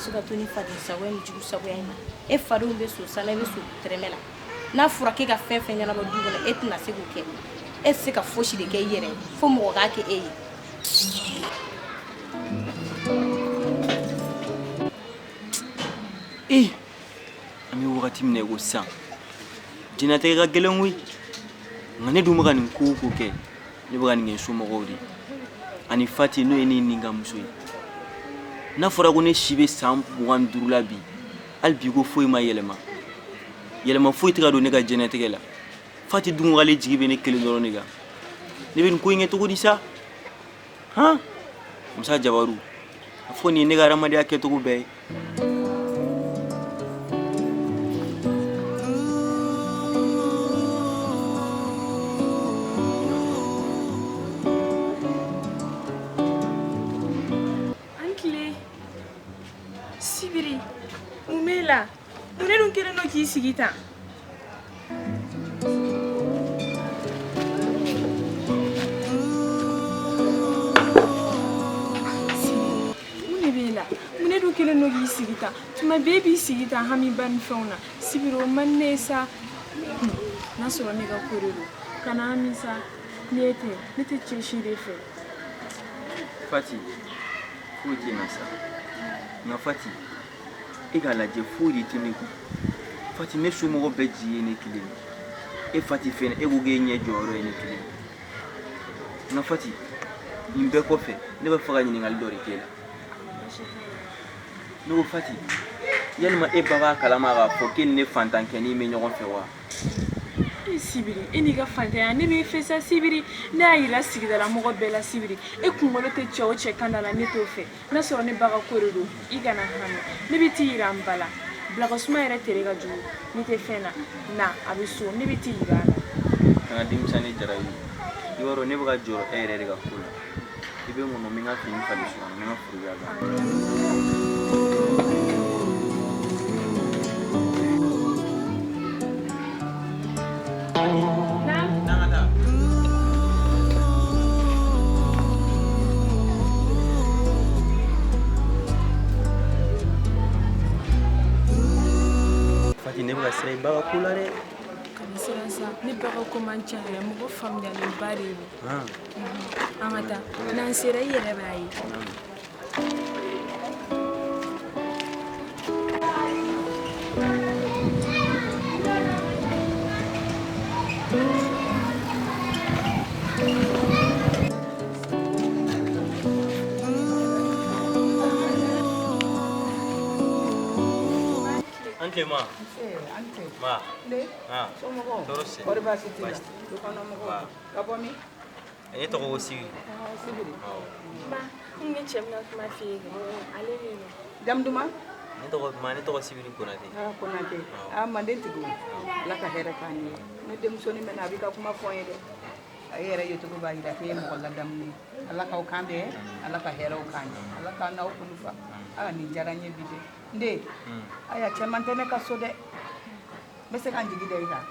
se ka to ni fadi sagoya ni jugu sagoya in na e fadenw bɛ so sala i bɛ so tɛrɛmɛ la n'a fɔra k'e ka fɛn fɛn ɲɛnabɔ du kɔnɔ e tɛna se k'o kɛ e tɛ se ka fosi de kɛ i yɛrɛ fo mɔgɔ k'a kɛ e ye. An bɛ wagati min na i ko sisan diɲɛlatigɛ ka gɛlɛn koyi nka ne dun bɛ ka nin ko o ko kɛ ne bɛ ka nin kɛ somɔgɔw de ye ani Fati n'o ye ne ni n ka muso ye n'a fɔra ko ne si bɛ san 25 la bi hali bi ko foyi ma yɛlɛma yɛlɛma foyi tɛ ka don ne ka diɲɛlatigɛ la Fati dun ko k'ale jigi bɛ ne kelen dɔrɔn de kan ne bɛ nin ko in kɛ cogo di sa han Musa Jabaru a fɔ nin ye ne ka hadamadenya kɛcogo bɛɛ ye. Sibiri, Umela, mun de dun kɛlen don k'i sigi tan? Mun de b'e la? Mun de dun kɛlen don k'i sigi tan? Tuma bɛɛ b'i sigi tan hamiba ni fɛnw na. Sibiri, o man ne ye sa. N'a sɔrɔ ne ka ko de don. Kana hami sa. Ne tɛ cɛ si de fɛ. Fati, foyi tɛ na sa. Nka Fati, e k'a lajɛ foyi de tɛ ne kun. Fati, ne somɔgɔw bɛɛ ji ye ne kelen ye. E Fati fɛnɛ, e ko k'e ɲɛ jɔyɔrɔ ye ne kelen ye. Nka Fati, nin bɛɛ kɔfɛ, ne bɛ fɛ ka ɲininkali dɔ de k'e la. Ne ko Fati, yalima e ba b'a kalama k'a fɔ k'e ni ne fantankɛnin bɛ ɲɔgɔn fɛ wa? Sibiri, e n'i ka fantanya ne b'i fɛ sa Sibiri. Ne y'a yira sigidala mɔgɔ bɛɛ la Sibiri. E kunkolo tɛ cɛ o cɛ kan da la ne t'o fɛ. N'a sɔrɔ ne ba ka ko de don, i kana hami. Ne bɛ t'i yira n ba la. Bilakosuma yɛrɛ tere ka jugu. N'i tɛ fɛn na, na a bɛ so. Ne bɛ t'i yira a la. Kana denmisɛnnin jara i b'a dɔn ne bɛ ka jɔrɔ e yɛrɛ de ka ko la. I bɛ mun min ka fini fali sɔrɔ n ka furu y'a Fati, ne bɛ ka siran i ba ka ko la dɛ. Kana siran sa. Ne ba ka ko man ca yɛrɛ. Mɔgɔ faamuyalenba de don. An ka taa. N'an sera i yɛrɛ b'a ye. Ante ma. Ante. Ma. Le. Ah. Somɔgɔw. Tɔɔrɔ si. Kɔri baasi t'i la? Dukɔnɔmɔgɔw. Ka bɔ min? Ne tɔgɔ ko Sigi. Sibiri. Ba, n ye cɛ bɛna kuma f'i ye. Ale de don. Jamu duman? Ne tɔgɔ Sibiri Konate. Konate. Manden tigiw. Ala ka hɛrɛ k'an ye. Ne denmusonin bɛ na a b'i ka kuma fɔ n ye dɛ. A yɛrɛ ye cogo b'a jira k'e ye mɔgɔ ladamu ye. Ala k'aw kan bɛn, Ala ka hɛrɛw k'an ye. Ala k'an n'aw kulu fa. Nin diyara n ye bi de. N den, aya cɛman tɛ ne ka so dɛ. N bɛ se ka n jigi da i kan.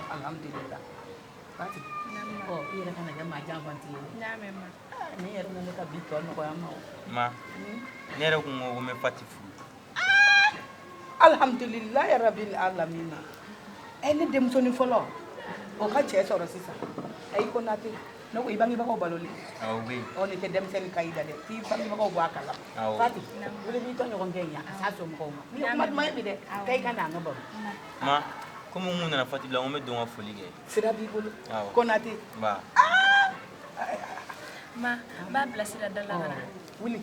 Alhamdulillah. Fati. I yɛrɛ kana kɛ maa janfanti ye. N y'a mɛn ma. Ni yɛrɛ na ne ka bi tɔ nɔgɔya ma o. Ma. Ne yɛrɛ kun ko n bɛ Fati furu. Alhamdulillah rabbil alamin. Ne denmusonin fɔlɔ o ka cɛ sɔrɔ sisan. Ayi Konate. Ne ko i bangebagaw balolen. Awɔ bɛ yen. Nin tɛ denmisɛnnin ka i da dɛ. K'i bangebagaw bɔ a kala. Fati, wele b'i tɔɲɔgɔn kɛ yan. A s'a somɔgɔw ma. Ni kuma duman ye bi dɛ. Kɛ i ka na an ka baro. Ma, komi mun nana Fati bila n ko n bɛ don ka foli kɛ. Sira b'i bolo. Konate. Ba. Ma, n b'a bilasira da la ka na. Wuli.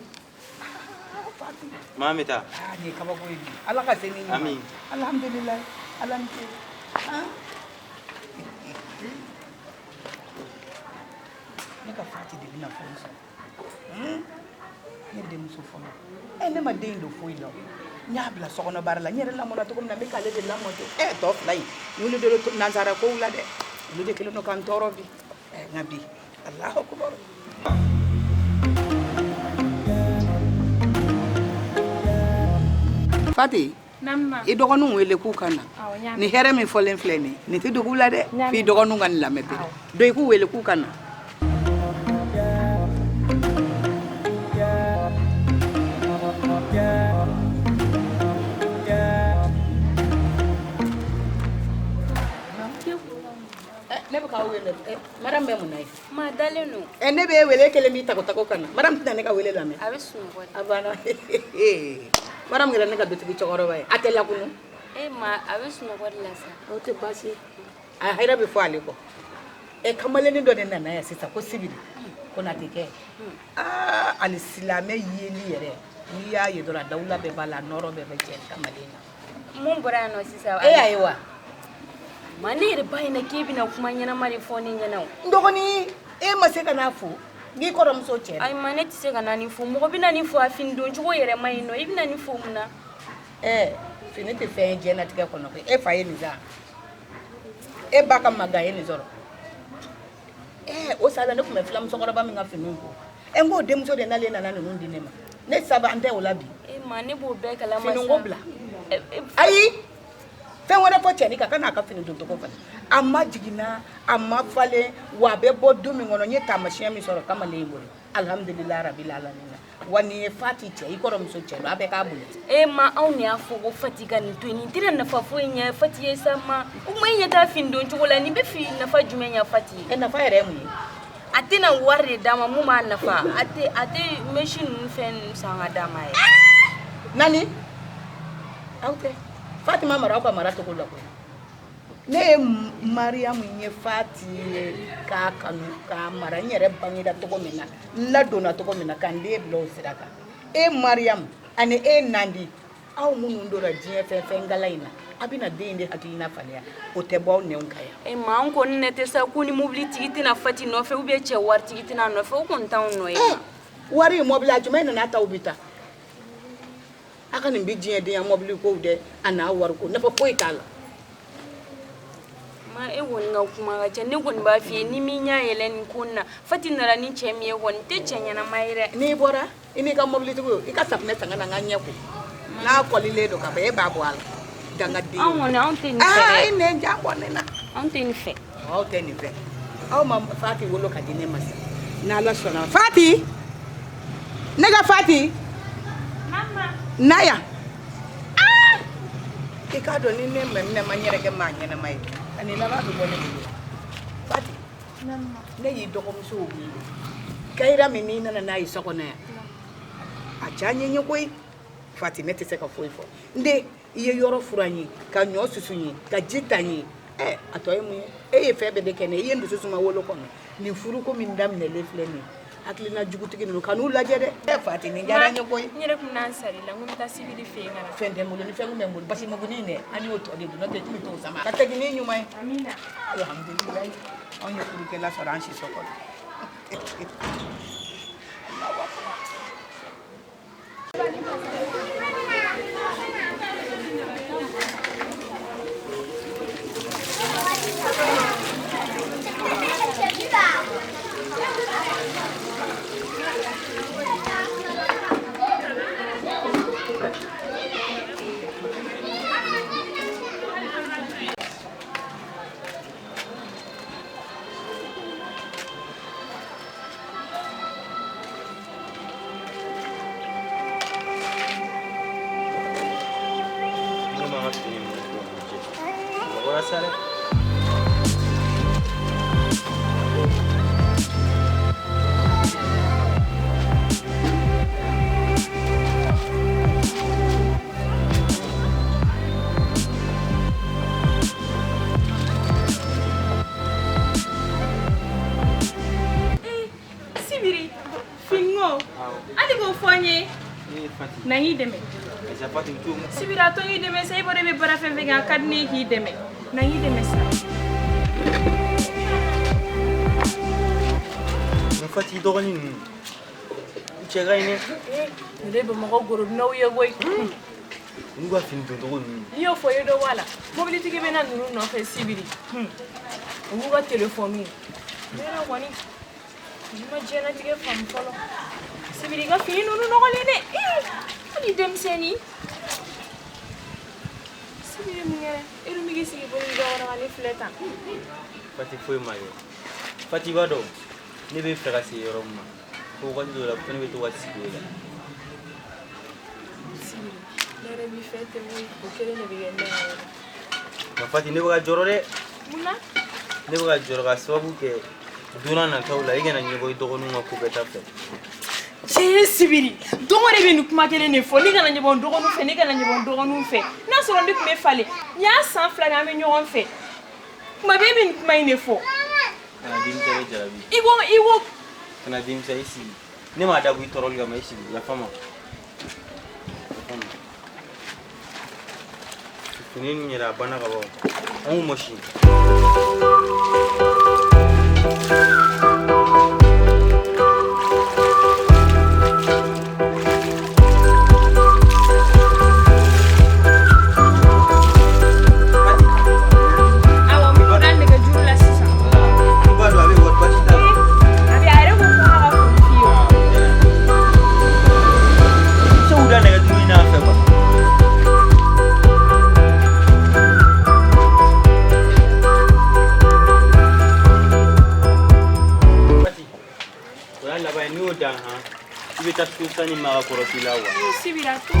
Ma, an bɛ taa. Nin ye kabako ye bi. Ala ka se ni ɲuman. Ami. Alhamdulillah. Ala ni ce. Ne ka Fati de bɛna fɛn sɔrɔ. Ne denmuso fɔlɔ. Ne ma den in don foyi la. N y'a bila sokɔnɔ baara la. N yɛrɛ lamɔna cogo min na n bɛ k'ale de lamɔ ten. Tɔ fila in n'olu de don nansara kow la dɛ. Olu de kɛlen don k'an tɔɔrɔ bi. Nka bi Alahu akubar. Fati. I dɔgɔninw wele k'u ka na. Ni hɛrɛ min fɔlen filɛ nin tɛ dogo la dɛ. F'i dɔgɔninw ka nin lamɛn bi. Donc i k'u wele k'u ka na. Yeah. wele madame bɛ mun na ye Ma dalen no. ne bɛ wele kelen b'i tago tago kana madame tɛna ne ka wele lamɛn A bɛ sunɔgɔ de. a banna madame kɛra ne ka dutigi cɛkɔrɔba ye a tɛ lakunu Ma a bɛ sunɔgɔ de la sa. o tɛ baasi ye a hɛrɛ bɛ fɔ ale kɔ kamalennin dɔ de nana yan sisan ko sibiri ko na tɛ kɛ ali silamɛ yeli yɛrɛ n'i y'a ye dɔrɔn a dawula bɛɛ b'a la nɔrɔ bɛɛ bɛ cɛ kamalen na Mun bɔra yan nɔ sisan. y'a ye wa Ma ne yɛrɛ ba ɲɛna k'e bɛna kuma ɲɛnama de fɔ ne ɲɛna o. n dɔgɔnin ma se ka n'a fo n'i kɔrɔmuso cɛ Ayi ma ne tɛ se ka na nin fɔ mɔgɔ bɛna nin fɔ a fini don cogo yɛrɛ ma ɲi nɔ i bɛna nin fɔ mun na. fini tɛ fɛn ye diɲɛlatigɛ kɔnɔ koyi e fa ye nin san e ba ka maga ye nin sɔrɔ o sala ne tun bɛ filamusokɔrɔba min ka finiw ko n k'o denmuso de nalen nana ninnu di ne ma ne saba an tɛ o la bi Ma ne b'o bɛɛ kalama sa. fini ko bila ayi fɛn wɛrɛ fɔ cɛnin kan n'a ka fini don tɔgɔ falen a ma jiginna a ma falen wa a bɛ bɔ don min kɔnɔ n ye taamasiyɛn min sɔrɔ kamalen in bolo alhamdulilayi rabbil alamin wa nin ye Fati cɛ i kɔrɔmuso cɛ don a bɛɛ k'a bolo Ma anw de y'a fɔ ko Fati ka nin to yen nin tɛna nafa foyi ɲɛ Fati ye sa ma o kuma i ɲɛ t'a fini don cogo la nin bɛ fi nafa jumɛn ɲɛ Fati ye. nafa yɛrɛ ye mun ye A tɛna wari de d'a ma mun b'a nafa a tɛ machine ninnu fɛn ninnu san ka d'a ma yɛrɛ. nani aw tɛ Fatima mara aw ka mara cogo la koyi ne ye Mariamu ye Fati ye k'a kanu k'a mara n yɛrɛ bangera cogo min na n ladonna cogo min na ka n den bila o sira kan Mariamu ani Nandi aw minnu donna diɲɛ fɛn fɛn gala in na a bɛna den in de hakilina falen o tɛ bɔ aw nɛnw kan yan Ma an kɔni ne tɛ sa ko ni mobili tigi tɛna Fati nɔfɛ ou bien cɛ waritigi tɛna nɔfɛ o kɔni t'anw nɔ ye. wari mobili a jumɛn nana ta u bɛ taa a ka nin bɛ diɲɛ den ya mobili kow dɛ a n'a wari ko nafa foyi t'a la Ma e kɔni ka kuma ka ca ne kɔni b'a f'i ye ni min y'a yɛlɛ nin ko in na Fati nana ni cɛ min ye kɔni tɛ cɛ ɲɛnama ye dɛ. n'i bɔra i n'i ka mobilitigi i ka safunɛ san ka na n ka ɲɛ ko n'a kɔlilen don ka ban e b'a bɔ a la dangaden Anw kɔni anw tɛ nin fɛ dɛ. i nɛn ja bɔ ne na Anw tɛ nin fɛ. aw tɛ nin fɛ aw ma Fati wolo ka di ne ma sisan n'Ala sɔnna Fati ne ka Fati na yan i k'a dɔn ni ne ma n yɛrɛ kɛ maa ɲɛnama ye ani laban bɛ bɔ ne bolo Fati ne y'i dɔgɔmuso wele kayira min n'i nana n'a ye so kɔnɔ yan a diya n ye koyi Fati ne tɛ se ka foyi fɔ n den i ye yɔrɔ furan n ye ka ɲɔ susu n ye ka ji ta n ye a tɔ ye mun ye e ye fɛn bɛɛ de kɛ ne i ye n dusu suma wolo kɔnɔ nin furuko min daminɛlen filɛ nin ye hakilina jugutigi ninnu ka n'u lajɛ dɛ Fati nin diyara n ye koyi N yɛrɛ kun n'an sari la n ko n bɛ taa sibiri fɛ yen ka na. fɛn tɛ n bolo ni fɛn kun bɛ n bolo basi mugunin dɛ an y'o tɔ de dun n'o tɛ tun bɛ t'o sama ka tɛgɛ ni ɲuman ye Amina. alhamdulilayi anw ye furukɛla sɔrɔ an si so kɔnɔ Sibiri fingo ali k'o fɔ n ye na n y'i dɛmɛ Sibiri a to n y'i dɛmɛ sa i bɔra i bɛ baara fɛn fɛn kɛ a ka di ne ye k'i dɛmɛ na n y'i dɛmɛ sa. Fati dɔgɔnin ninnu u cɛ ka ɲi dɛ Nin de ye Bamakɔ gorodinaw ye koyi. olu ka fini doncogo ninnu N'i y'o fɔ i ye dɔ bɔ a la mobilitigi bɛ na ninnu nɔfɛ Sibiri u b'u ka telefɔni ye ne yɛrɛ kɔni n ma diɲɛlatigɛ faamu fɔlɔ Sibiri i ka fini ninnu nɔgɔlen dɛ hali denmisɛnnin Sibiri mun kɛra e dun bɛ k'i sigi bolo i ka yɔrɔ kan ne filɛ tan. Fati foyi ma kɛ Fati b'a dɔn ne bɛ fɛ ka se yɔrɔ min ma fo waati dɔ la ko ne bɛ to ka sigi o la Sibiri ne yɛrɛ b'i fɛ ten koyi o kelen de bɛ kɛ ne yɛrɛ. nka Fati ne bɛ ka jɔrɔ dɛ Mun na ne bɛ ka jɔrɔ ka sababu kɛ donna nataw la i kana ɲɛbɔ i dɔgɔninw ka ko bɛɛ ta fɛ. Cɛ Sibiri dɔgɔ de bɛ nin kuma kelen de fɔ ne kana ɲɛbɔ dɔgɔninw fɛ ne kana ɲɛbɔ dɔgɔninw fɛ n'a sɔrɔ ne tun bɛ falen n y'a san 2 an bɛ ɲɔgɔn fɛ kuma bɛɛ bɛ nin kuma in de fɔ. Kana denmisɛn ye jarabi. I ko kana denmisɛn i sigi ne m'a dabɔ i tɔɔrɔli kama i sigi yafa n ma. fini nin yɛrɛ a banna ka ban an k'u mɔsi. Sani maga korosi la wa Sibira to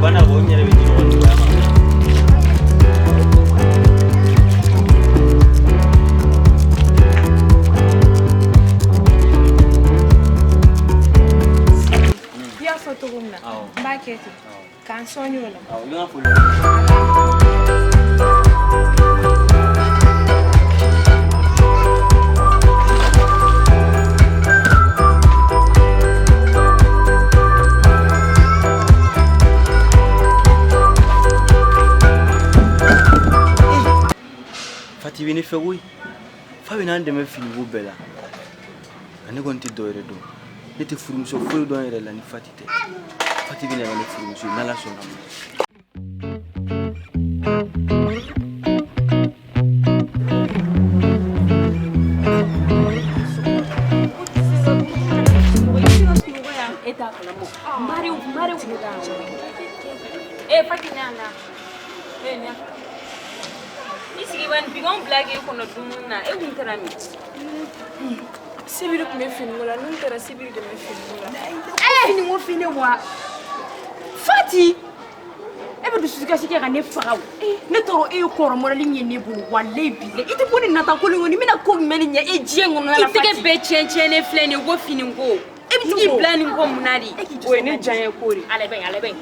bana go nyere be dino wa ya foto gumna ba kete kan sonyo la yo fu Fati bini fɛ koyi fa bɛ n'an dɛmɛ finiko bɛɛ la nka ne kɔni tɛ dɔ yɛrɛ dɔn ne tɛ furumuso foyi dɔn yɛrɛ la ni Fati tɛ Fati bɛ na ne furumuso ye n'Ala sɔnna ma. Fati nana Isi ban bigon blage kono dumuna e kun tara mi Sibiri kun bɛ fini la nun tara Sibiri de bɛ fini la fini mo fini wa Fati e bɛ dusu kasi kɛ ka ne faga ne tɔɔrɔ e ye kɔrɔmɔrɔli ɲɛ ne bolo walayi bi i tɛ ko ni nata ko ni bɛna ko jumɛn ɲɛ e diɲɛ kɔnɔ la Fati i tɛgɛ bɛɛ cɛncɛn ne filɛ nin ko fini ko e bɛ tigi bila nin ko mun na de o ye ne diya ko de ala bɛ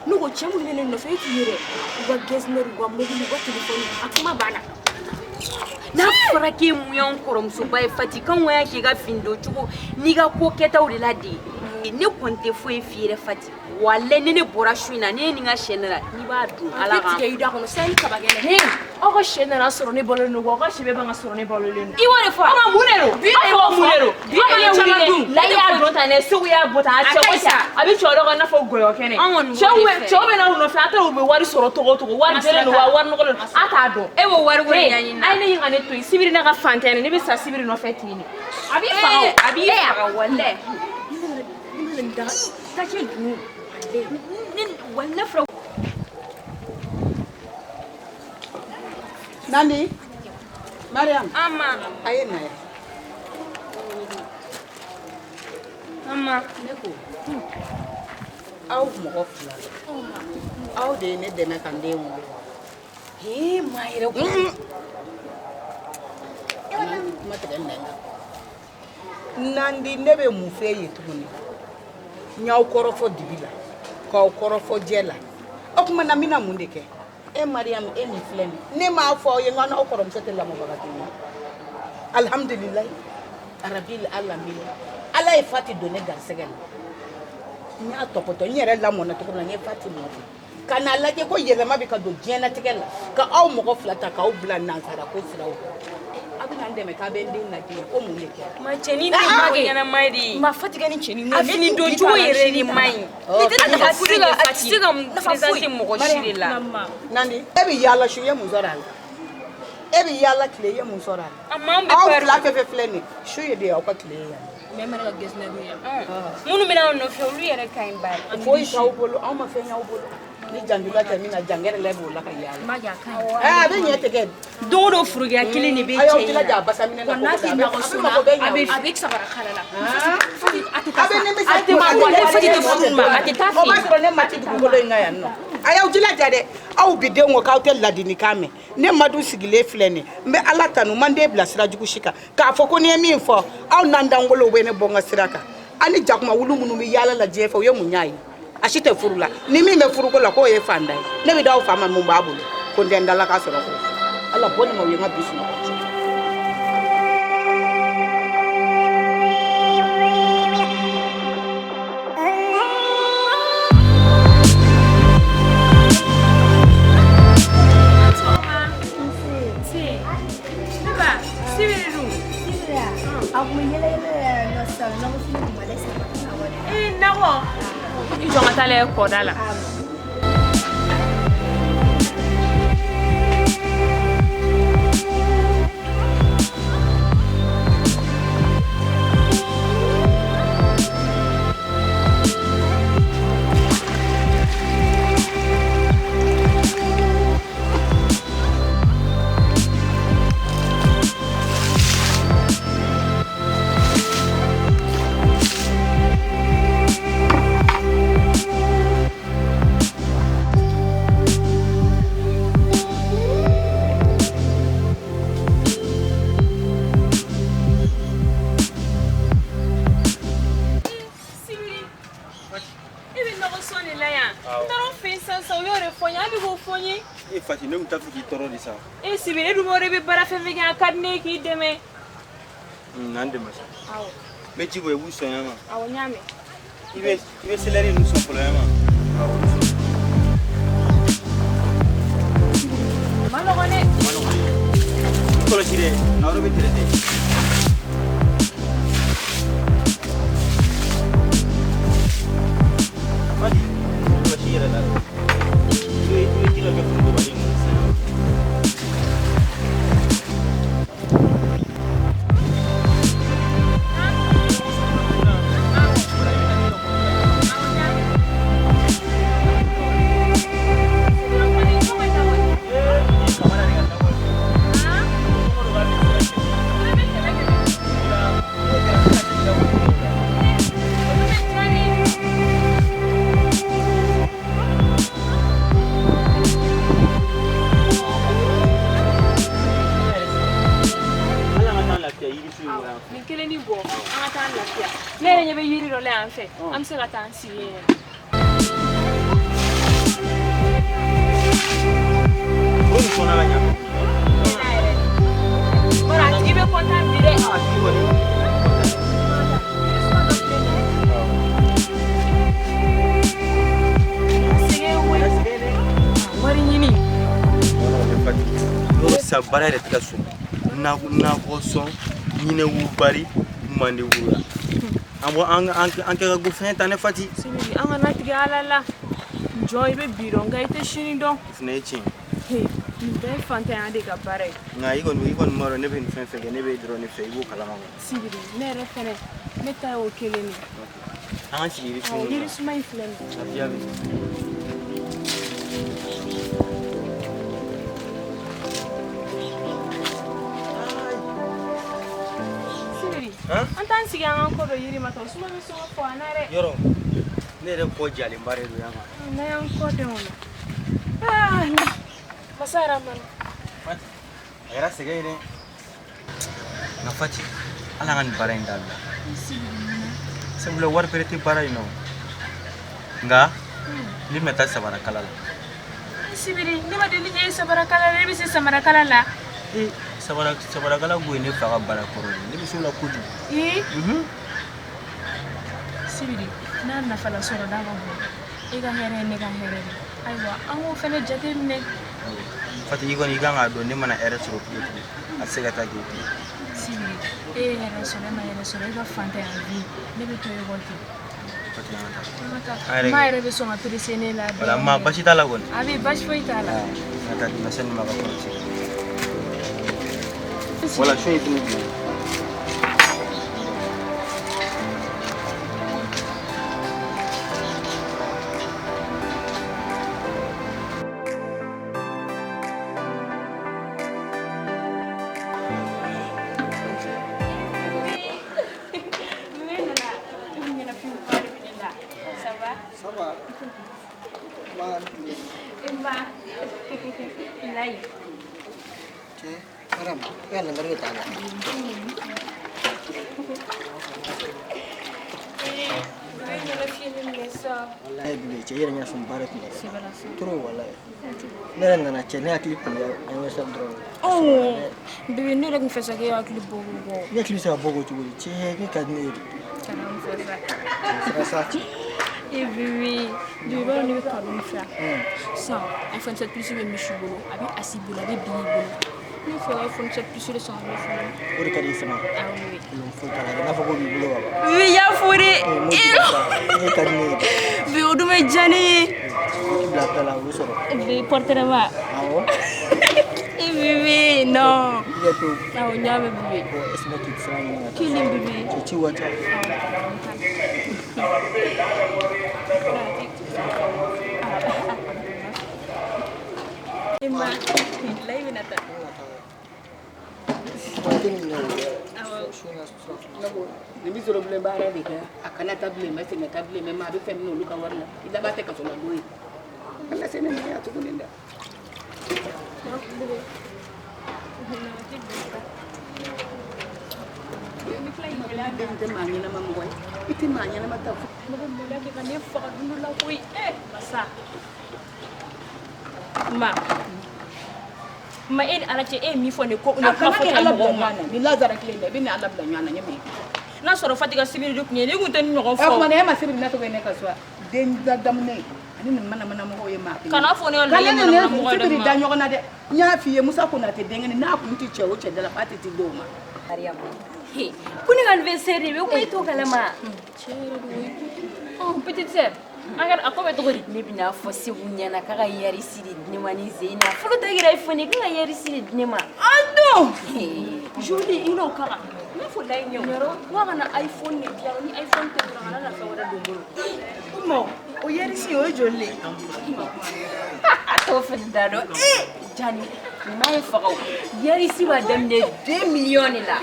ne ko cɛ minnu bɛ ne nɔfɛ e t'u ye dɛ u ka gɛsinɛri u ka mobili u ka telefɔni a kuma banna n'a fɔra k'e mun y'anw kɔrɔmusoba ye Fati k'anw ka k'i ka fini don cogo n'i ka ko kɛtaw de la de ne kɔni tɛ foyi f'i yɛrɛ Fati walayi ni ne bɔra su in na ne ye nin ka sɛ ne la n'i b'a dun ala kan tigɛ i da kɔnɔ sayi kabakɛnɛ aw ka sɛ nana sɔrɔ ne balolen don aw ka sɛ bɛɛ b'an ka sɔrɔ ne balolen don i b'o de fɔ aw mun de don aw mun de don bi e ye caman dun la y'a dɔn tan dɛ segu y'a bɔ tan a cɛ ko sa a bɛ cɛw dɔ ka n'a fɔ gɔyɔ kɛnɛ cɛw bɛ na u nɔfɛ a taara u bɛ wari sɔrɔ togo o togo wari jɛlen don wa wari nɔgɔlen don a t'a dɔn e b'o wari ko ɲɛɲini a ye ne yin ka ne to yen Sibiri n'a ka fantanya ne bɛ sa Sibiri nɔfɛ ten a b'i faga a b'i faga walayi Nani? Mariam. Ama. Aye na ya. Ama. Ne ko. Aw mɔgɔ fila. Aw de ye ne dɛmɛ ka n den wolo. Maa yɛrɛ ko. Kuma tigɛ n nɛn kan. Nandi ne bɛ mun f'e ye tuguni? N y'aw kɔrɔfɔ dibi la, k'aw kɔrɔfɔ jɛ la. O tuma na n bɛna mun de kɛ? E Mariam e min filɛ nin ne m'a fɔ aw ye n ka n'aw kɔrɔmuso tɛ lamɔbaga tɛ ye. Alhamdulilayi arabil alamin Ala ye Fati don ne garisɛgɛ la. N y'a tɔpɔtɔ n yɛrɛ lamɔna cogo min na n ye Fati nɔfɛ. Ka n'a lajɛ ko yɛlɛma bɛ ka don diɲɛlatigɛ la ka aw mɔgɔ fila ta k'aw bila nansara ko siraw kan. A bɛna n dɛmɛ k'a bɛ n den lajɛ ko mun de kɛra. Ma cɛnin tɛ mɔgɔ ɲɛnama de ye. Ma Fati ka ni cɛnin a fini don cogo yɛrɛ de man ɲi. A tɛ se ka présenter mɔgɔ si de la. Nandi e bɛ yaala su i ye mun sɔrɔ a la e bɛ yaala tile i ye mun sɔrɔ a la. A m'an bɛɛ aw pɛrɛn. fila fɛn fɛn filɛ nin ye su ye de ye aw ka tile ye yan. mais mara ka gɛsinɛri yan minnu bɛna aw nɔfɛ olu yɛrɛ ka ɲi bari. foyi t'aw bolo anw ma fɛn y'aw bolo ni janjula tɛ min na jangɛrɛ la b'o la ka yaala. ma ja kan a bɛ ɲɛ tigɛ. don o don furuguya kelen de bɛ a y'aw cɛ in jilaja na a basaminɛ na wa n'a tɛ nɔgɔ so la a bɛ sabara kala la a tɛ taa a tɛ ma bɔ ne Fati tɛ furu ma a tɛ taa o b'a fɛ sɔrɔ ne ma ti dugukolo in kan yan nɔ a y'aw jilaja dɛ aw bi denw ko k'aw tɛ ladilikan mɛn ne madu sigile filɛ nin n bɛ ala tanu man den bila sira jugu si kan k'a fɔ ko ni ye min fɔ aw n'an dangolo bɛ ne bɔ n ka sira kan ani jakuma wulu minnu bɛ yaala la diɲɛ fɛ o ye mun y'a ye a si tɛ furu la ni min bɛ furuko la k'o ye fanda ye ne bɛ d'aw fa ma mun b'a bolo ko n tɛ n dala k'a sɔrɔ ko ala bɔ nin ma o ye n ka bi sunɔgɔ cɛ. Tale koda la sibiri dum ore be bara fe vega kadne ki deme nande masa awo me jibo e wuso yama awo nyame ibe seleri no so problema awo malogone ko chire awro be tere madi ko chire la tu kilo be ko bali am se la tansi Como sona la nyama ora ibe konta bire wari nyini no sabara de tkaso na ko son nyine wu bari mande wura ambo an ka go fen tane fati sini an na tiga alala joy be biro ngaite shini don fne chin he be fante ade ka bare nga igon maro ne be fen fen ne be drone fe ibu kala ma sibiri ne refere meta o keleni an sibiri o yiri sumai flen abiabe antan sigi an ko do yiri mata suma be so ko anare yoro ne re ko jali bare do yama na yan ko de ona masara man fati era sege ne na fati ala ngan bare ndalla sebule war pereti bare no nga li meta sabara kala sibiri ne ma de ni sabara kala ne bi se sabara kala la sabara kala go ne fa bara koro ne bi so la kudu sibiri na fala soro da go e ga here ne ga here aywa an wo fene jate ne fati igon iganga do ne mana era soro kudu asega ta ge sibiri e here soro ga fante an vi ne bi to e wolti ma ere be so ma prisene la wala ma bashi tala gon abi bash foi tala ata di masen ma ba ko wala shoy tuni Madam, yalla ngari tala. Wallahi bibi ce yira nya sun barak ne. Turo wallahi. Nere nana ce ne akli ko ya anya sa drone. Oh, bibi ne rek fesa ke akli bogo go. Ne akli sa bogo tu ce ni ka ne. Kanam fesa. Sa ci. E bibi, bibi ba ni ka dum fa. Sa, iPhone 7 Plus be mi shubolo, abi asibula be bi bolo. Ni fo iPhone 7 Plus le son le fo. Ori ka di fana. Ah oui. Non fo kala na fo ko bi bulo baba. Oui, ya fure. Ne ka ne. Bi odume jani. Bla kala wo soro. Bi portere ma. Awo. E bibi, no. Ya to. Ah, nyame bibi. Ko esna ki tsara ni. Kilim bibi. Ci wata. Emma, live na ta. Ni soro bile baara de kɛ a kana ta bilen mɛ sɛnɛ ta bilen mɛ maa bɛ fɛn min olu ka wari la i laban tɛ kaso la don ye ala se ne ma ya tuguni dɛ den tɛ maa ɲɛnama mɔgɔ ye i tɛ maa ɲɛnama ta fɔ Ma e ala cɛ e min fɔ ne ko a kana kɛ ala bila ɲɔgɔn na ni lazara tilen dɛ i bɛ ni ala bila ɲɔgɔn na ɲɛ n'a sɔrɔ Fati ka sibiri de tun ye ne tun tɛ ni ɲɔgɔn o kuma fɔ na e ma sibiri ne tɔgɔ ye ne ka so den da daminɛ ani nin mana mɔgɔw ye maa kelen kana fɔ ne ka ne la ne mɔgɔ sibiri da ɲɔgɔn na dɛ n y'a f'i ye Musa Konate denkɛni n'a kun tɛ cɛ o cɛ da la fa tɛ ti denw ma He, ko ne ka anniversaire de bɛ ko e t'o kalama. Oh, petite sœur, a ko bɛ cogo di? Ne bɛna fɔ Seku ɲɛna k'a ka yarisi de di ne ma ni Zeyina. Fɔlɔ ta yɛrɛ iPhone k'a ka yarisi de di ne ma. Ando! He, Joli i n'o kaga. Ne fɔ layi ɲɛ o. Wa kana iPhone de diyan ni iPhone tɛ dɔrɔn kana na fɛn wɛrɛ don bolo. Mo, o yarisi o ye joli le? a t'o fɛnɛ da dɔn. Jani, nin ma ye faga o. Yarisi b'a daminɛ 2 millions de la.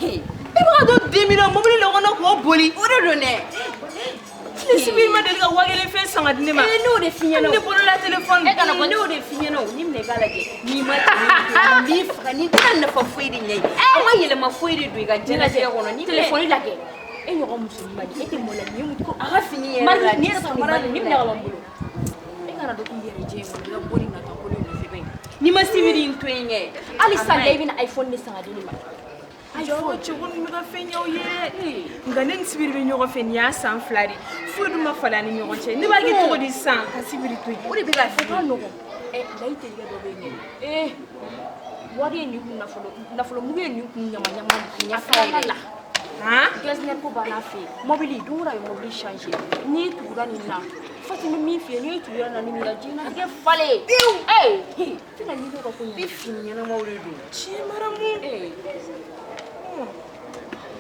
He, I b'a dɔn 2 millions mobili la kɔnɔ k'o boli. o de don dɛ. Ne sibiri ma deli ka 1000 fɛn san ka di ne ma. N'o de f'i ɲɛna o. Ne bolola téléphone. E kana bɔ n'o de f'i ɲɛna o. Ni minɛ k'a lajɛ. N'i ma tɛmɛ n b'i faga nin tɛna nafa foyi de ɲɛ ye. A ma yɛlɛma foyi de don i ka diɲɛlatigɛ kɔnɔ. Ni téléphone lajɛ. E ɲɔgɔn muso ɲuman di. E tɛ mɔla nin ye mun ko a ka fini yɛrɛ Mari la. ni yɛrɛ samara ni minɛ ka ban bolo. E kana dɔn k'i yɛrɛ jɛ mun ka bɔ ni nata ko ne nɔfɛ bɛ. Ni ma sibiri in to yen kɛ. Hali sisan da i bɛna iPhone de san ka di ne ma. Jɔn cɛko ninnu bɛ ka fɛn ɲɛw ye nka ne ni sibiri bɛ ɲɔgɔn fɛ nin y'a san 2 de foyi dun ma falen ani ɲɔgɔn cɛ ne b'a kɛ cogo di san ka sibiri to yen O de bɛ ka fɔ ka nɔgɔn. Layi terikɛ dɔ bɛ yen nɔ. Wari ye nin kun nafolomugu ye nin kun ɲama ɲafa la. Gɛsinɛri ko banna fɛ yen mobili don o don a bɛ mobili changer n'i tugura nin na Fati ni min fɛ yen n'i tugura na nin na diɲɛlatigɛ falen. Tɛna ɲini ka ko ɲɛ. Ni fini ɲɛnamaw de don. tiɲɛ maramu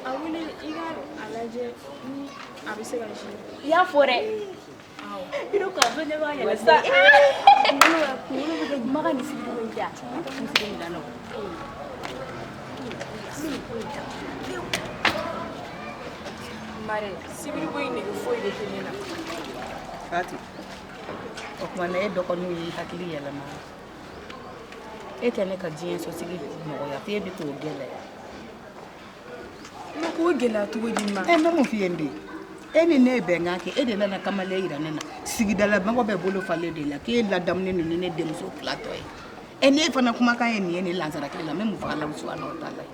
a wele i ka a lajɛ ni a bɛ se ka zi I y'a fɔ dɛ. I n'o k'a fɔ ne b'a yɛlɛ sa. Kunkolo bɛ kɛ maga ni sibiri ko in tɛ a. Sibiri in dan mare sibiri ko in de bɛ foyi de kɛ ne na Fati o kuma na e dɔgɔninw y'i hakili yɛlɛma e tɛ ne ka diɲɛ sosigi nɔgɔya f'e bɛ k'o gɛlɛya ne k'o gɛlɛya cogo di ma e bɛ mun f'i ye n den e ni ne ye bɛnkan kɛ e de nana kamalen yira ne na sigidala mɔgɔ bɛɛ bolo falen de la k'e ladamunen don ni ne denmuso filatɔ ye n'e fana kumakan ye nin ye nin lansaraki la n bɛ mun fɔ Ala subahanahu wa taala ye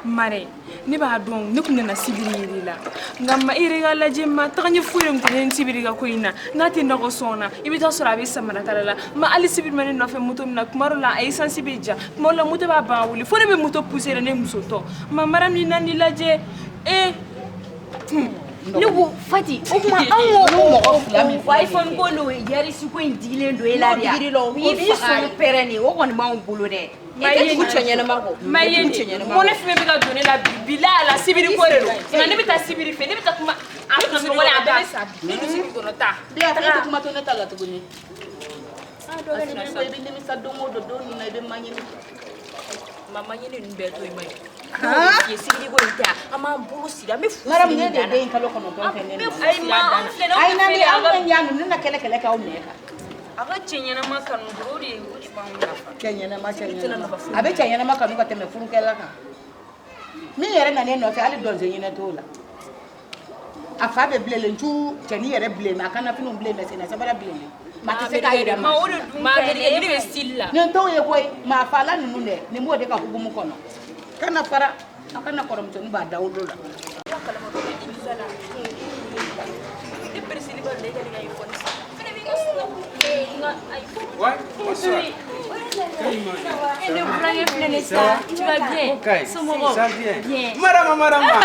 mare ne b'a dɔn ne kun nana sibiri yiri la nka ma i yɛrɛ ka lajɛ ma tagaɲɛ foyi de kun ye sibiri ka ko in na n'a tɛ nɔgɔ sɔn na i bɛ taa sɔrɔ a bɛ samara kala la ma hali sibiri ma ne nɔfɛ moto min na kuma dɔ la a esansi bɛ ja kuma dɔ la moto b'a ban wuli fo ne bɛ moto pousser ne muso tɔ ma mara min na ni lajɛ ne ko Fati o kuma an ko mɔgɔ fila min fɔ iPhone ko n'o yarisi ko in digilen don e la de ya i b'i sɔn pɛrɛn de o kɔni b'anw bolo dɛ e tɛ tugu cɛ ɲɛnama kɔ ma ye nin ko ne fɛn bɛ ka don ne la bi la sibiri ko de don nka ne bɛ taa sibiri fɛ ne bɛ taa kuma a bɛ sɔrɔ wala a bɛɛ bɛ sa ne bɛ sibiri kɔnɔ ta biya ta ka kuma to ne ta la tuguni a dɔ bɛ ne bɛ nimisa don o don don min na i bɛ ma ɲini Mama ɲini ninnu bɛɛ to yen ma ye. Ye sibiri ko in tɛ a an m'an bolo siri an bɛ fu Mara siri ne nin de dan den kalo kɔnɔ tɔn fɛ ne na Ayi ma an filɛ ayi n'aw na tɛ ni feere aw an ka bɛ ɲa ne na kɛlɛ kɛlɛ k'aw minɛ kan aga cɛɲɛna ma kanu dɔrɔn de o de b'anw nafa cɛɲɛnama a bɛ cɛɲɛnama kanu ka tɛmɛ furukɛla kan min yɛrɛ nan'e nɔfɛ hali dɔnse ɲinɛ t'o la a fa bɛ bilenlen cu cɛni yɛrɛ bilen a kana finiw bilen mɛ senna sabara bilenlen ma tɛ se k'a yɛrɛ ma o de dun ka di e de bɛ style la nin t'o ye koyi maa fala ninnu dɛ nin b'o de ka hukumu kɔnɔ kana fara a kana kɔrɔmusonin b'a da wolo la Ouais, bonsoir. Le blanc plein ça. Tu vas bien? Ok, ça vient. Bien. Marama.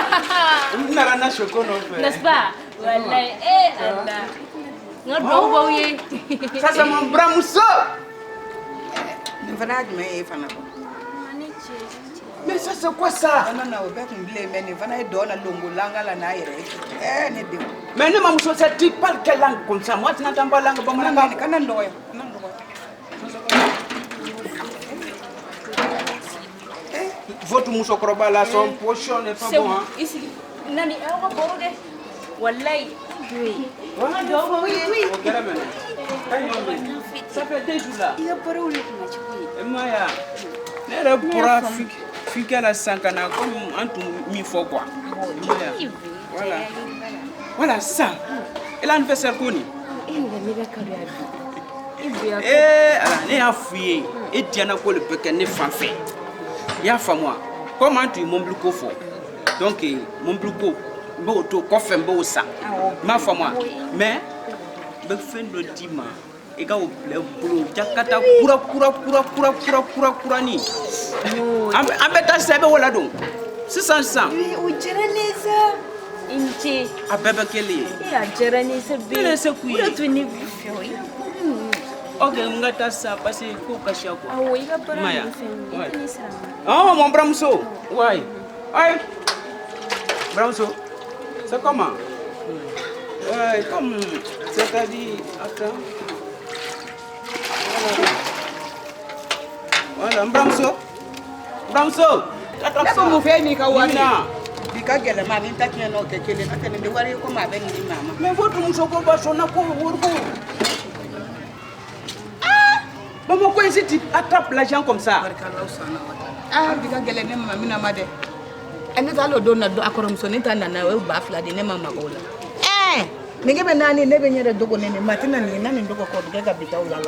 Narana chocono. N'est-ce pas? Voilà. Eh Allah. Ngot bawo ye. Ça c'est mon bramousso. nin fana y'a jumɛn ye e fana kɔ Mais ça c'est quoi ça? non o bɛɛ kun bilen mɛ nin fana ye dɔ na longo langa la n'a yɛrɛ ye ne denw Mais ne mamuso, ça tu parles quelle langue comme ça? Moi tu n'entends pas langue bamanan. kana n dɔgɔya Votre moussokroba là, son pochon n'est pas C'est bon. Hein? ici. Nani awa boro de. Wallahi. Oui. Ok, là maintenant. Ça fait 2 jours là. Il a boro le kuma chukui. Et moi, ne yɛrɛ bɔra fikɛ la sisan ka na comme an tun min fɔ quoi. Voilà. Voilà sisan e la anniversaire ko nin. Ala ne y'a f'i ye e diɲɛna ko le bɛ kɛ ne fan fɛ i y'a faamu wa comme an tun ye mobili ko fɔ donc mobili ko n b'o to kɔfɛ n b'o san i m'a faamu wa mais n bɛ fɛn dɔ d'i ma i ka o bila i bolo jakata kura ni an bɛ taa sisan i bɛ o ladon sisan O diyara ne sa. I ni ce. a bɛɛ bɛ kelen ye. A diyara ne sa bɛɛ. Ne yɛrɛ se k'u ye. O de tun ne b'u fɛ o ye. Ok, n ka taa sisan parce que ko ka siya quoi. Awɔ i ka baara Maya. ninnu fɛn ninnu, i tɛ ne sara ma. Oh, mon bramousso. Ouais. Ouais. Bramousso. C'est comment? Ouais, comme... C'est-à-dire... Attends. Voilà, bramousso. Bramousso. Attends ne ça. bɛ mun fɛ n'i ka wari Mina. bi ka gɛlɛma ni ta tiɲɛ n'o tɛ kelen n'o tɛ nin tɛ wari ye komi a bɛ nin di maa ma Mais votre mousso ko va sonner ko worko. Bamako ici tu attrapes l'argent comme ça. barikalaw sɔnna wa bi ka gɛlɛn ne ma mina ma dɛ ne t'a lɔ don na a kɔrɔmusonin ta nana o ye 2000 de ne ma mago la nin kɛ bɛ naani ne bɛ n yɛrɛ dogo ne nin ma tɛna nin na nin dogo kɔ bɛ kɛ ka bitaw la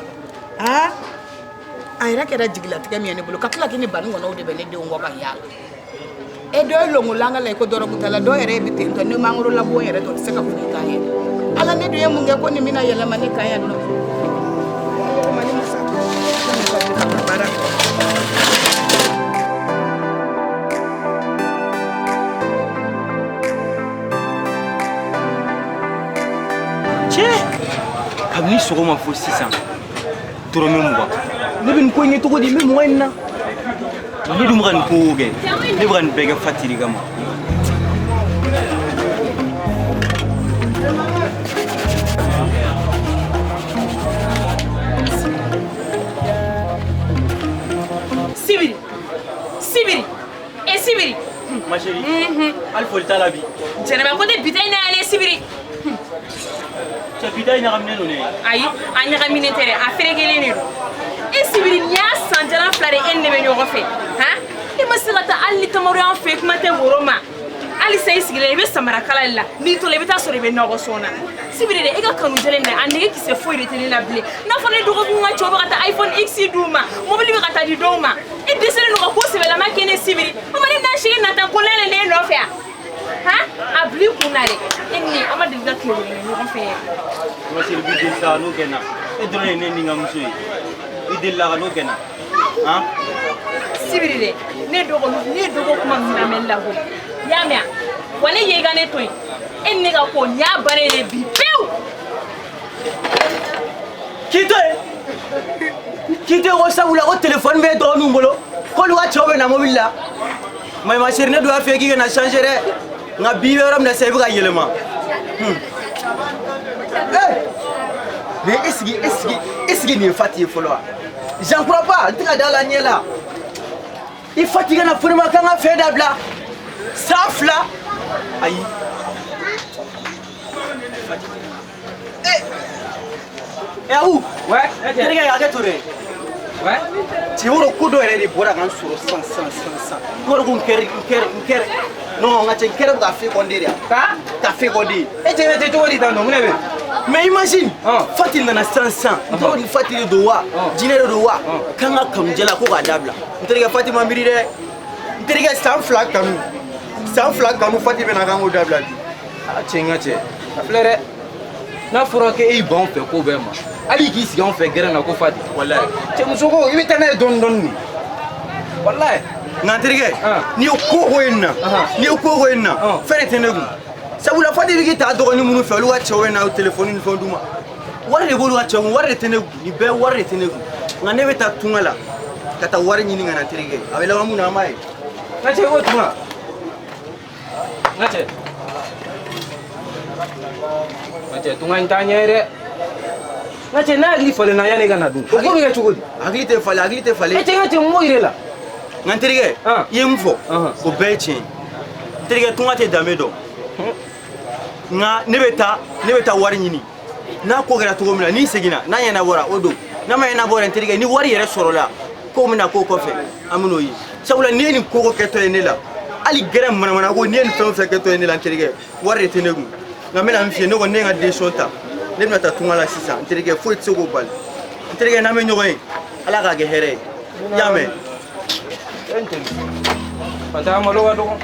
a yɛrɛ kɛra jigilatigɛ min ye ne bolo ka tila k'i ni bani kɔnɔ o de bɛ ne denw kɔ ka yaala dɔ ye longolanga la i ko dɔrɔgutala dɔw yɛrɛ bɛ ten tɔ ni mangoro labon yɛrɛ tɔ tɛ se ka foyi k'a ye ala ne dun ye mun kɛ ko nin bɛna yɛlɛma ne kan yan nɔ yɛlɛma ni musa ka baara kɛ. Cɛ kabini sɔgɔma fo sisan dɔrɔmɛ 20 ne bɛ nin ko ɲɛ cogo di n bɛ 20 in na ne dun bɛ ka nin ko kɛ ne bɛ ka nin bɛɛ kɛ Fati de kama. Sibiri e Sibiri Ma chérie hali foli t'a la bi. jɛnɛba ko ne bita in na yan ne Sibiri Cɛ bi ta in ɲagaminen don ne. ayi a ɲagaminen tɛ dɛ a ferekelen de don e Sibiri nin y'a san jalan 2 de e ni ne bɛ ɲɔgɔn fɛ i ma se ka taa hali ni tamaru y'an fɛ kuma tɛ woro ma hali sa i sigilen i bɛ samara kala de la n'i tola i bɛ taa sɔrɔ i bɛ nɔgɔ sɔn na Sibiri de e ka kanu jɛlen dɛ a nege kisɛ foyi de tɛ ne la bilen n'a fɔ ne dɔgɔkun ka cɛw bɛ ka taa iPhone X d'u ma mobili bɛ ka taa di dɔw ma e dɛsɛlen don ka ko sɛbɛlama kɛ ne Sibiri o ma ne n'a sigi nata ko ne yɛrɛ ne nɔfɛ a bila i kun na dɛ e ni an ma deli ka tile wɛrɛ ɲɔgɔn fɛ yɛrɛ Ma chérie bi den sa n'o kɛ na e dɔrɔn ye ne ni n ka muso ye i delila ka n'o kɛ na Sibiri dɛ ne dogo kuma min lamɛnni la koyi i y'a mɛn wa ne ye i ka ne to yen e ni ne ka ko n y'a bannen de bi pewu k'i to yen ko sabula ko téléphone bɛ dɔgɔninw bolo k'olu ka cɛw bɛ na mobili la ma chérie ne dun y'a f'i ye k'i kana changer dɛ nka bi i bɛ yɔrɔ min na sisan i bɛ ka yɛlɛma mais est ce que nin ye Fati ye fɔlɔ wa j'en crois pas n tɛ ka da la ɲɛ la i Fati kana fɔ ne ma k'an ka fɛn dabila 100 000 ayi Eh où? Ouais, Terikɛ hakɛ to dɛ. ouais. Cɛ o ko dɔ yɛrɛ de bɔra ka n sɔrɔ san. I b'a dɔn ko n kɛrɛ. Non, n ka cɛ n kɛrɛ bɛ ka fe kɔnde de. Ka fe kɔnde. E cɛ tɛ cogo di tan nɔ mun de bɛ? Mais imagine, Fati nana san. N tɔgɔ di Fati de don wa? Jinɛ de don wa? K'an ka kanujɛla ko k'a dabila. N terikɛ Fati ma miiri dɛ. N terikɛ san 2 kanu. San 2 kanu Fati bɛna k'an k'o dabila bi. Cɛ n ka cɛ. A filɛ dɛ. N'a fɔra k'e ban fɛ ko bɛɛ ma. Hali k'i sigi an fɛ gɛrɛn na ko Fati. Walayi. Cɛ muso ko i bɛ taa n'a ye dɔɔni de. Walayi. Nka n terikɛ, n'i ye ko ko in na, fɛn de tɛ ne kun. Sabula Fati bɛ k'i ta dɔgɔnin minnu fɛ olu ka cɛw bɛ na telefɔni ni fɛnw d'u ma. Wari de b'olu ka cɛw kun, wari de tɛ ne kun. Nin bɛɛ wari de tɛ ne kun. Nka ne bɛ taa tunga la ka taa wari ɲini ka na n terikɛ. A bɛ laban mun na an b'a ye. N ka cɛ ko tunga. N ka cɛ. Macam tunga in tanya deh. Macam nak lagi falen naya ni kan adu. Kau kau ingat cukup? Agli te fale. Macam mau ire lah. Ngan terikɛ, I ye mun fɔ o bɛɛ ye tiɲɛ ye. N terikɛ tunga tɛ danbe dɔn. Nka ne bɛ taa wari ɲini. N'a ko kɛra cogo min na n'i seginna n'a ɲɛnabɔra o don. N'a ma ɲɛnabɔ n terikɛ ni wari yɛrɛ sɔrɔla ko bɛna k'o kɔfɛ an bɛn'o ye. Sabula n'i ye nin ko kɛtɔ ye ne la hali gɛrɛ manamana ko n'i ye nin fɛn o fɛn kɛtɔ ye ne la n terikɛ wari de tɛ ne kun. Nka n bɛna min f'i ye ne kɔni ne ye n ka décision ta. Ne bɛna taa tunga la sisan n terikɛ foyi tɛ se k'o bali. N terikɛ n'an bɛ ɲɔgɔn ye Ala k'a kɛ hɛrɛ ye. I y'a mɛn? Macam malu ada kau.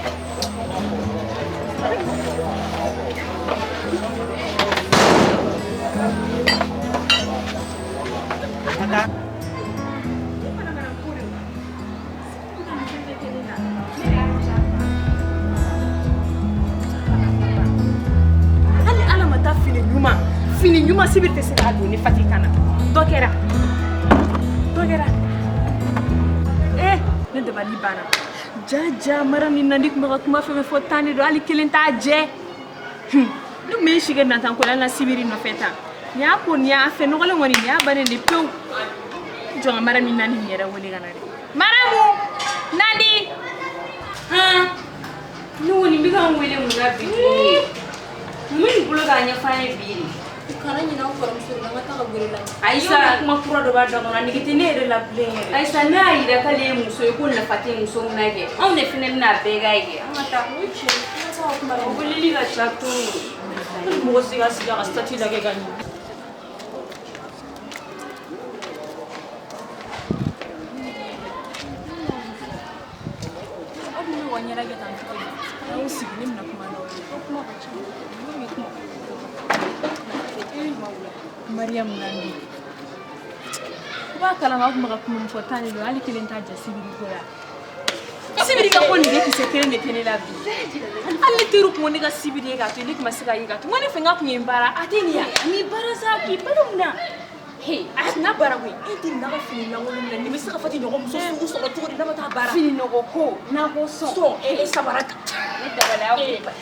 Hali Ala ma taa fini ɲuman sibiri tɛ se k'a don ni Fati kan na. Dɔ kɛra. Ne dabali banna. Ja mara ni nandi tun bɛ ka kuma fɛn fɔ tan de don hali kelen t'a jɛ. Ne tun bɛ n sigi natan ko la n ka sibiri nɔfɛ tan. Nin y'a ko nin y'a fɛ nɔgɔlen kɔni nin y'a bannen de pewu. Jɔn ka mara ni nandi nin yɛrɛ wele ka na dɛ. Maramu Nandi. Ne kɔni bɛ ka n wele mun na bi tuguni ye. Mun bɛ nin bolo k'a ɲɛfɔ an ye bi de. Kana ɲinɛ an kɔrɔmuso la n ka taa ka gere la. Ayisa kuma kura dɔ b'a da kɔnɔ a nege tɛ ne yɛrɛ la bilen yɛrɛ. Ayisa ne y'a yira k'ale ye muso ye ko nafa tɛ muso min na kɛ anw de fana bɛna a bɛɛ k'a ye an ka taa. O ye tiɲɛ ye. An ka taa ka kuma la. O weleli ka ca to. Hali mɔgɔ tɛ se ka sigi a ka statut lajɛ ka ɲɛ. Aw bɛ ne wa ɲɛnajɛ tan cogo di? An y'o sigi ne bɛna kuma n'aw ye. Kuma ka ca. Mariam Nandi. U b'a kalama a tun bɛ ka kuma min fɔ tan de don hali kelen t'a jɛ sibiri ko la. Sibiri ka ko nege kisɛ kelen de tɛ ne la bi. Hali ne teriw kun ko ne ka sibiri ye k'a to yen ne tun ma se k'a ye k'a to n ko ne fɛ n ka kun ye n baara a tɛ nin ye a m'i baara sa k'i balo mun na. A n'a baara koyi e tɛ nin n'a ka fini lankolon minɛ nin bɛ se ka Fati ɲɔgɔn muso sugu sɔrɔ cogo di n'a ma taa baara. Fini nɔgɔ ko nakɔ sɔn e sabara kan. Ne dabali a y'o bali.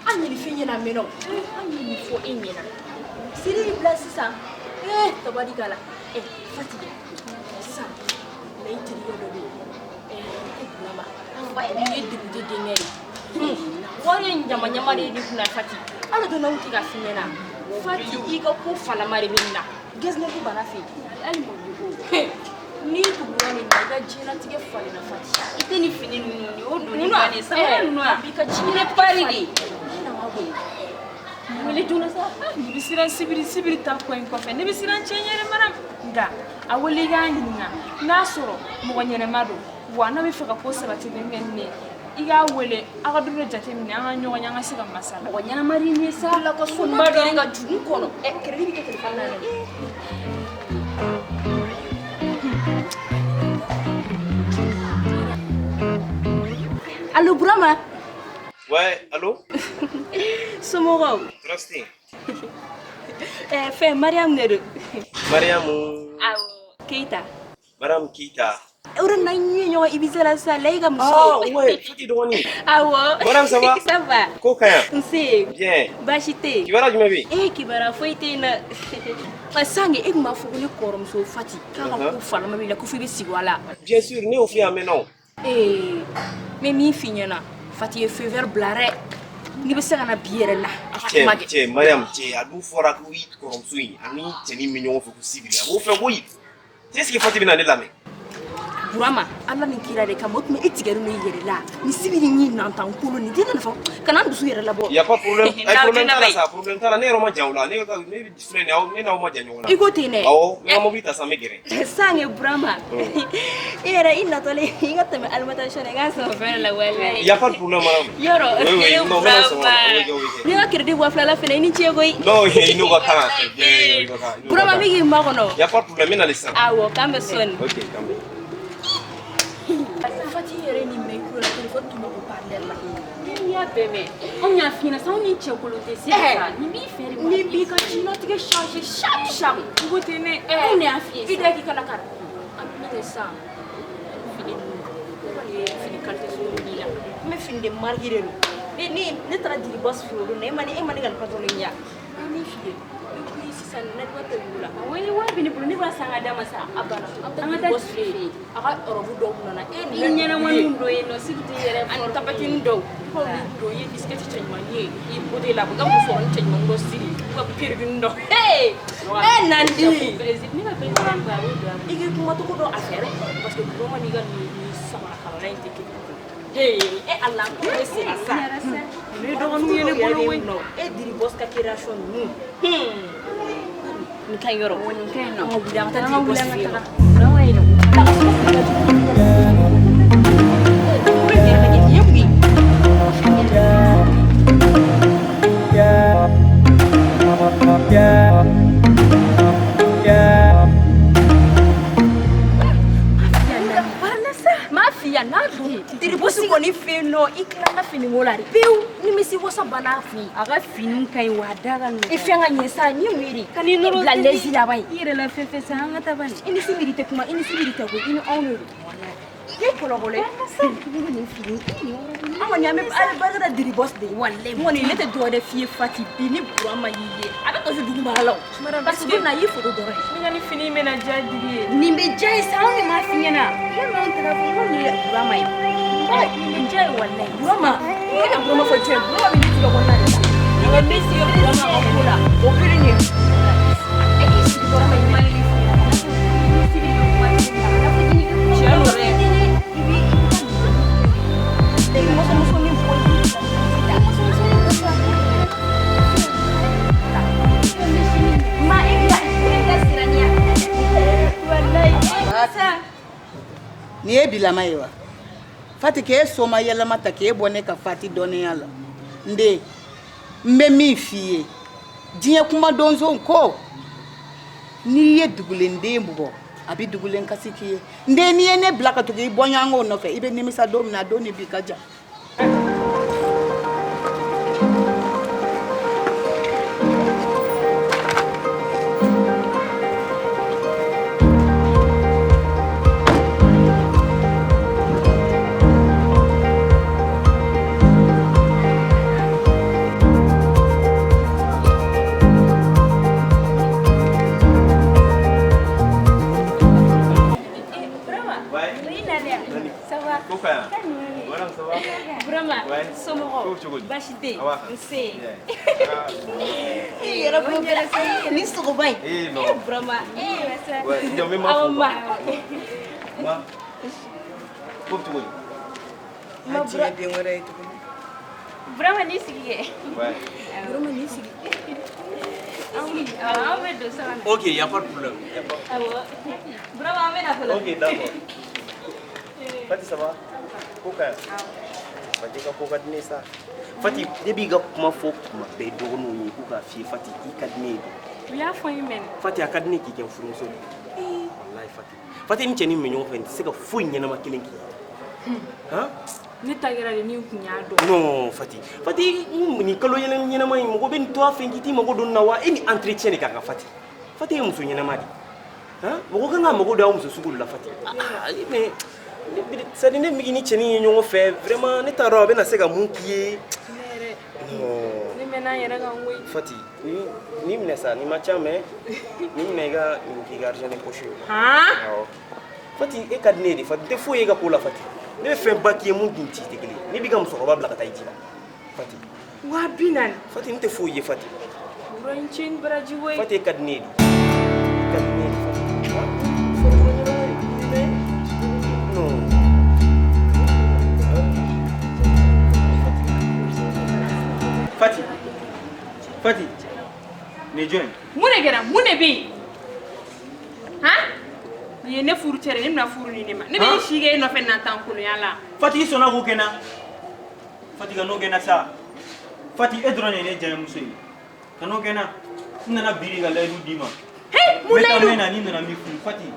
An ye nin fɛn ɲɛna mɛnɛ o an ye nin fɔ e ɲɛna. Siri bila sisan tabali k'a la Fati sisan na i terikɛ dɔ bɛ yen ko Burama nin ye dugutigi denkɛ ye wari ye ɲama de ye nin kunna Fati ala donna anw tɛ ka f'i ɲɛna Fati i ka ko falama de bɛ nin na gɛsinɛti bana fɛ yen hali mɔbili ko n'i tugura nin na i ka diɲɛlatigɛ falenna Fati I tɛ nin fini ninnu de o doni bannen samara ninnu a b'i ka diɲɛ pari de. wele joona sa ne bɛ siran sibiri ta ko in kɔfɛ ne bɛ siran cɛ ɲɛrɛ mara nka a wele i k'a ɲininka n'a sɔrɔ mɔgɔ ɲɛnɛma don wa n'a bɛ fɛ ka ko sabatilen kɛ ne i k'a wele aw ka dɔ jateminɛ an ka ɲɔgɔn ye an ka se ka masala. Mɔgɔ ɲɛnama de ye sa la ka so ba dɔ ka jugu kɔnɔ crédit bɛ kɛ téléphone na dɛ. Allo Burama. Ouais, allô? Somɔgɔw. Trusty. Fɛn Mariam de don. Mariamu. Awɔ Keita. Mariam Keita. O de na ɲɛ ɲɔgɔn Ibiza la sisan Layi ka muso. Ah ouais, Fati dɔgɔnin. Awɔ. Mariam ça va? Ça va. Ko ka ɲi? Nse. Bien. Baasi tɛ yen. Kibaruya jumɛn bɛ yen? Kibaruya foyi tɛ yen nɔ. Sange e tun b'a fɔ ko ne kɔrɔmuso Fati k'a ka ko falama b'i la ko f'i bɛ sigi a la. Bien sûr, ne y'o f'i ye a mɛnna o. N bɛ min f'i ɲɛna Fati ye feu vert bila dɛ. Ni bɛ se ka na bi yɛrɛ la. Cɛ Mariam cɛ a dun fɔra ko i kɔrɔmuso in ani cɛnin min ɲɔgɔn fɛ ko sibiri a b'o fɛ koyi. Est ce que Fati bɛna ne lamɛn? Burama ala ni kira de kama o tun bɛ e tigɛlen no i yɛrɛ la ni sibiri ɲi nantan kolo nin tɛ nafa kana dusu yɛrɛ labɔ. Y a pas problème. Problème t'a la sa problème t'a la ne yɛrɛ ma jan o la ne filɛ nin ye ne n'aw ma jan ɲɔgɔn na. I ko ten dɛ. Awɔ n ka mobili ta sa n bɛ gɛrɛ. Sange Burama e yɛrɛ i natɔlen i ka tɛmɛ alimentation na i ka sɔrɔ fɛn la walayi. Y a pas de problème madame. Yɔrɔ ne ka crédit wa filala fɛnɛ i ni ce koyi. Non i n'o ka kan. Burama mi k'i makɔnɔ. Y a pas de problème n bɛ na le sisan. Awɔ k'an bɛ sɔnni. Ok k'an bɛ. Fati yɛrɛ ni mɛ kula téléphone tun bɛ ko parler la. Ni y'a bɛɛ mɛn anw y'a f'i ɲɛna sa anw ni cɛ kolon tɛ se ka nin b'i fɛ de ni b'i ka diɲɛlatigɛ changer chaque I ko ten ne. anw de y'a f'i ye i da k'i kana kari an bɛ minɛ sisan fini ninnu ne kɔni ye fini qualité sugu min la n bɛ fini de marque de don ne taara jiri boss fɛ o don na e ma ne ka nin patron ɲa an b'i f'i ye sisan ne ba tɛ wula Wa bɛ ne bolo ne b'a san ka d'a ma sa. a banna an ka boss fɛ yen a ka robe dɔw nana e I ɲɛnamaninw dɔ yen nɔ sigi tɛ yɛrɛ ani tapatini dɔw k'olu don i ye disquette cɛɲumanin ye i bode la u ka musɔrɔni cɛɲumanin dɔ siri u ka peribini dɔ nandi ne ka président ba o don. i k'i kumacogo dɔn a fɛrɛ parce que Burama n'i ka nin samara kalala in tɛ kelen ala ko ne sera sa Ne dɔgɔninw ye ne bolo koyi. e diri boss ka création ninnu nin ka ɲi yɔrɔ nin ka ɲi nɔ an ka wuli an ka taa diri boss fɛ yen Mafia n'a dun diri boss kɔni fɛ yen nɔ i tila ka fini ko la de pewu nimisi wasa banna a fɛ A ka finiw ka ɲi wa a da ka nɔgɔn. i fɛn ka ɲɛ sa ni miiri ka n'i nɔrɔ bila lezi laban ye I yɛrɛ la fɛn fɛn san an ka taa bani. i ni si miiri tɛ kuma i ni si miiri tɛ ko i ni anw de don i ye kɔlɔkɔlɔ ye i bɛ nin fini an kɔni an bɛ barika da diri boss de ye walayi n kɔni ne tɛ dɔwɛrɛ f'i ye Fati bi ni Burama y'i ye a bɛ kasi dugumala la o parce que don na a y'i foto dɔrɔn ye Ne ka ni fini in bɛna diya diri ye. nin bɛ diya ye sa anw de m'a f'i ɲɛna yanni anw taara fɔ ko nin ye Burama ye nin bɛ diya ye walayi Burama i bɛ ka Burama fɔ jɔn ye Burama bɛ ne tigɛ kɔnɔna de la nka n bɛ sigi Burama ka ko la o kiri nin e k'i sigi Burama ye ɲuman de f'i ɲɛna n'i sigi bɛ kuma ten ta n'a fɔ k'i ni cɛ yɛrɛ i b'i muso ni bɔ i ma e ka siraniya walayi Ni ye bilama ye wa Fati k'e soma yɛlɛma ta k'e bɔ ne ka Fati dɔnniya la n den n bɛ min f'i ye diɲɛ kuma donso ko n'i ye dugulen den bugɔ a bɛ dugulen kasi k'i ye n den n'i ye ne bila ka tugu i bɔɲɔgɔnko nɔfɛ i bɛ nimisa don min na a don de b'i ka jan. Basi tɛ nse yɛrɛ bolo bɛɛ ni sogoba in Burama aw ma den wɛrɛ ye tuguni Burama n'i sigi kɛ Burama n'i sigi aw bɛ don so kɔnɔ Ok, y a pas de problème. awɔ Burama an bɛ na fɔlɔ Ok, d'accord. Fati ça va? Koka. Fati ka koka di ne sa. Fati ne b'i ka kuma fɔ kuma bɛɛ dɔgɔninw ye k'u k'a f'i ye Fati i ka di ne ye de. U y'a fɔ n ye mɛn. Fati a ka di ne k'i kɛ n furumuso de. Walayi Fati. Fati ni cɛnin min bɛ ɲɔgɔn fɛ n tɛ se ka foyi ɲɛnama kelen k'i ye. Han? Ne ta kɛra de ni n kun y'a dɔn. Non Fati. Fati nin kalo ɲɛnama in mɔgɔ bɛ nin to a fɛ k'i t'i mago don nin na wa e ni entretien de ka kan Fati. Fati ye muso ɲɛnama de. Han? Mɔgɔ kan ka mago don a muso sugu de la Fati. Mais c'est à dire ne migi ni cɛnin ye ɲɔgɔn fɛ vraiment ne t'a dɔn a bɛna se ka mun k'i ye. Non. Ne mɛnna n yɛrɛ kan koyi. Fati ni minɛ sa ni ma ca mais ni minɛ i ka nin k'i ka argent de poche ye. han Fati e ka di ne ye de Fati tɛ foyi ye e ka ko la Fati. Ne bɛ fɛn ba k'i ye mun dun ci tɛ kelen ye. Ne b'i ka musokɔrɔba bila ka taa i ji la Fati. Wa binan. Fati nte foyi ye Fati. Burancin baraji wai. Fati kad ne di. Kad ne di. No. Fati. Ne join. Mune gara mune bi. Ha? Ye ne furu tere ne na furu ni ne ma. Ne be shige no fe na tan kunu yala. Fati sona ko kena. Fati ka no kena sa. Fati e drone ne jaya muso yi. Ka no kena. Nana biri ga laidu dima. Hey, mu laidu. Meta ni nana mi furu Fati.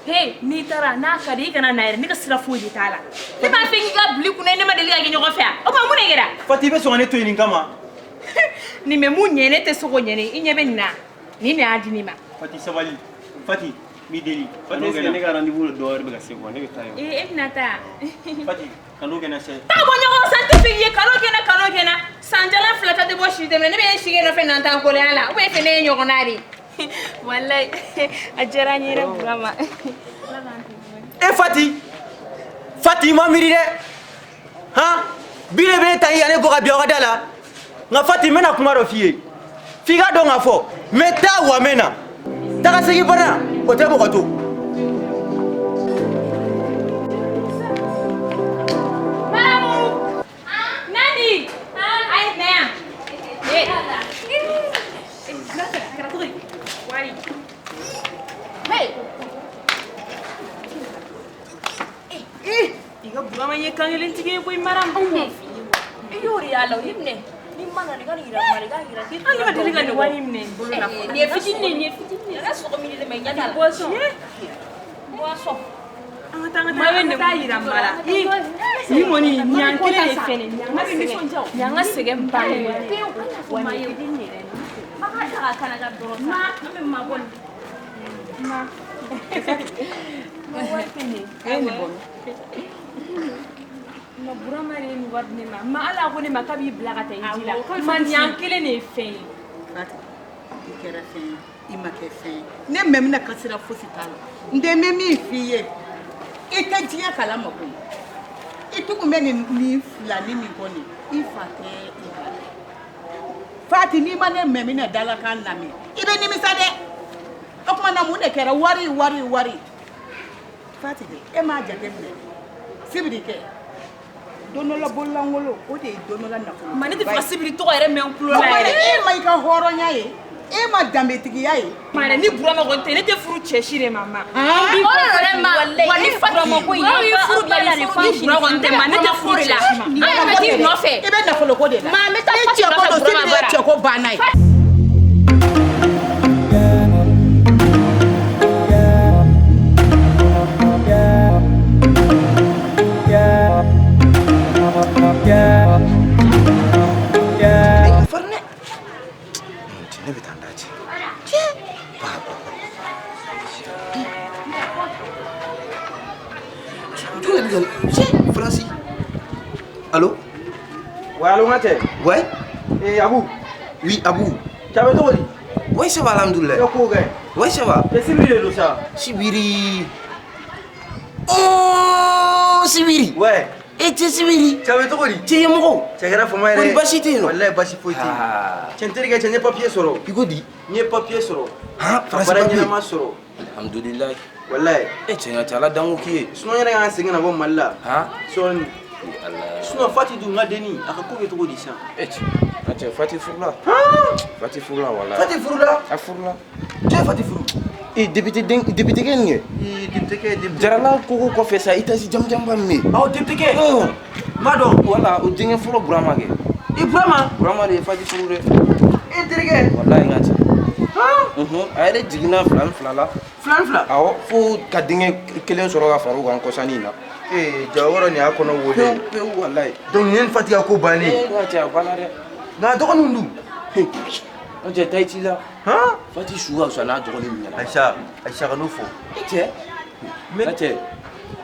Hey, ni tara na ka di kana na ire ni ka sira foji tala. Ne ba fe ga bli kuna ne ma deli ga nyogo fe. O ba mune gara. Fati be so ne to ni kama. Ni me mu nyene te so nyene inye be na. Ni me adi ni ma. Fati sabali. Fati mi deli. Fati se ne ga rendez-vous le dehors be ga se ko ne be tayo. Nata. Fati kanu kena se. Ta bo nyogo scientifique ye kano kena. Sanjala flata de bo shi de me ne be shige no fe na tan ko le ala. O be fe ne nyogo na ri. Wallahi ajara ni re burama. E Fati ma miri de. Ha? Bile be tan ya ne boka biyo dala. Nga Fati mena kuma ro fiye. Figa do nga fo. Meta wa mena. Taka sigi bana. O te boka to. Mamu. Nani? Ai nea. Hey. Iga burama ye kangelin tige ko maram. Yori ala himne. Ni mana ni kan ira mari ga ira. Ani ma deli kan wani himne bolo na ko. Ni fitini. Ra so ko mi le me nyana. Boso. Boso. Ma wende ta ira mara. Ni moni nyankele le fene. Nyanga sege mpale. Wani fitini le. Maka kana ga doro. Ma ma bon. Ma. Ma wani ni bon. Ma burama ni wadne ma ala ko ni makabi blaga ta injila man yankele ne fe Fati ikera fe imake fe ne memna kasira fosi tala nde memi fiye ikajiya kala mako ituku meni ni fulani ni koni ifate ibale Fati ni mane memina dala kan lami ibe ni misade okuma na mu de kera wari Fati de e ma jate mne sibiri ke donola bolangolo o de donola na fulu manete fa sibiri to ere men kulo na ere e ma ka horonya ye e ma dambetigi ya ye mane ni burama ko te ne te furu cheshire mama bi ko re ma wali burama ko yi furu bala ni fa ni burama ko te mane te furu la ay ma ti no fe e be na fulu ko de la ma me ta e che ko do sibiri che ko banai Francis. Allô? Ouais, allô, Maté? Ouais? Et Abou? Oui, Abou. Tu avais tout dit? Oui, ça va, alhamdoulilah. Oui, ça va. C'est Sibiri de ça? Sibiri. Oh, Sibiri. Ouais. Et tu es Sibiri? Tu avais tout dit? Tu es mon Tu as grave, moi, elle est bachité, non? Elle est bachité. Tu as dit que tu n'as pas pied sur l'eau. Tu dis? Tu n'as pas pied sur l'eau. Ah, Francis, tu n'as pas sur l'eau. Alhamdoulilah. Wallahi. Et tu as la dame qui est? Sinon, il y a un signe à bon mal là. Hein? Sinon, Fati du Madeni, à quoi tu dis ça? Et tu as Fati Fourla. Fati Fourla, voilà. Fati Fourla? Ah, Fourla. Tu es Fati Fourla? Et député gagné? Député. Jarala Koko ko fait ça, il t'a dit jam bamé. Ah, député? Oh! Madon? Voilà, au dernier fois, Brahma. Et Brahma? Brahma, il Fati Fourla. Et député? Voilà, il a dit. Ah? A yɛrɛ jiginna fila la fila awɔ fo ka denkɛ kelen sɔrɔ ka fara o kan kɔsani na jawɔrɔ nin y'a kɔnɔ wele pewu walayi donc nin ye nin Fati ka ko bannen n'a cɛ a banna dɛ nka a dɔgɔninw dun n'o tɛ tayi t'i la Fati su ka fisa n'a dɔgɔnin min ɲɛna Aisha ka n'o fɔ n'a cɛ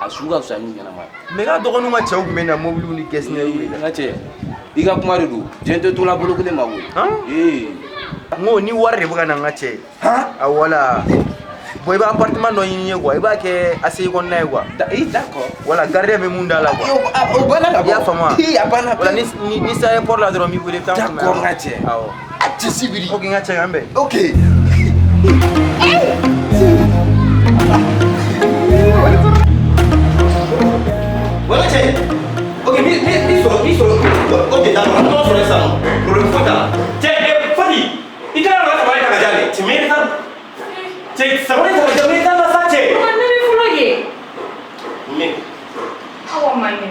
a su ka fisa ni ɲɛnama mais k'a dɔgɔninw ka cɛw tun bɛ na mobiliw ni gestionnaires de la n'a cɛ i ka kuma de don diɲɛ tɛ to la bolo kelen ma koyi n ko ni wari de bɛ ka na n ka cɛ a wala Bon, il va appartement dans une quoi. Il va que assez qu'on ait quoi. D'accord. Voilà, gardez mes mondes là quoi. Il y a femme. Voilà, ni ça pour la drôme, il voulait faire. D'accord, Ratché. Ah ouais. Tu sais, Billy. Ok, on a tché gambe. Ok. Voilà, tché. Ok, mi solo. Ok, d'accord, on va faire ça. Problème pas là. Tché, Fadi. Il t'a là ça va être gagné. Tu mets ça. Tché, ça va être gagné dans la salle, tché. On ne me foulé. Mais awa mangé.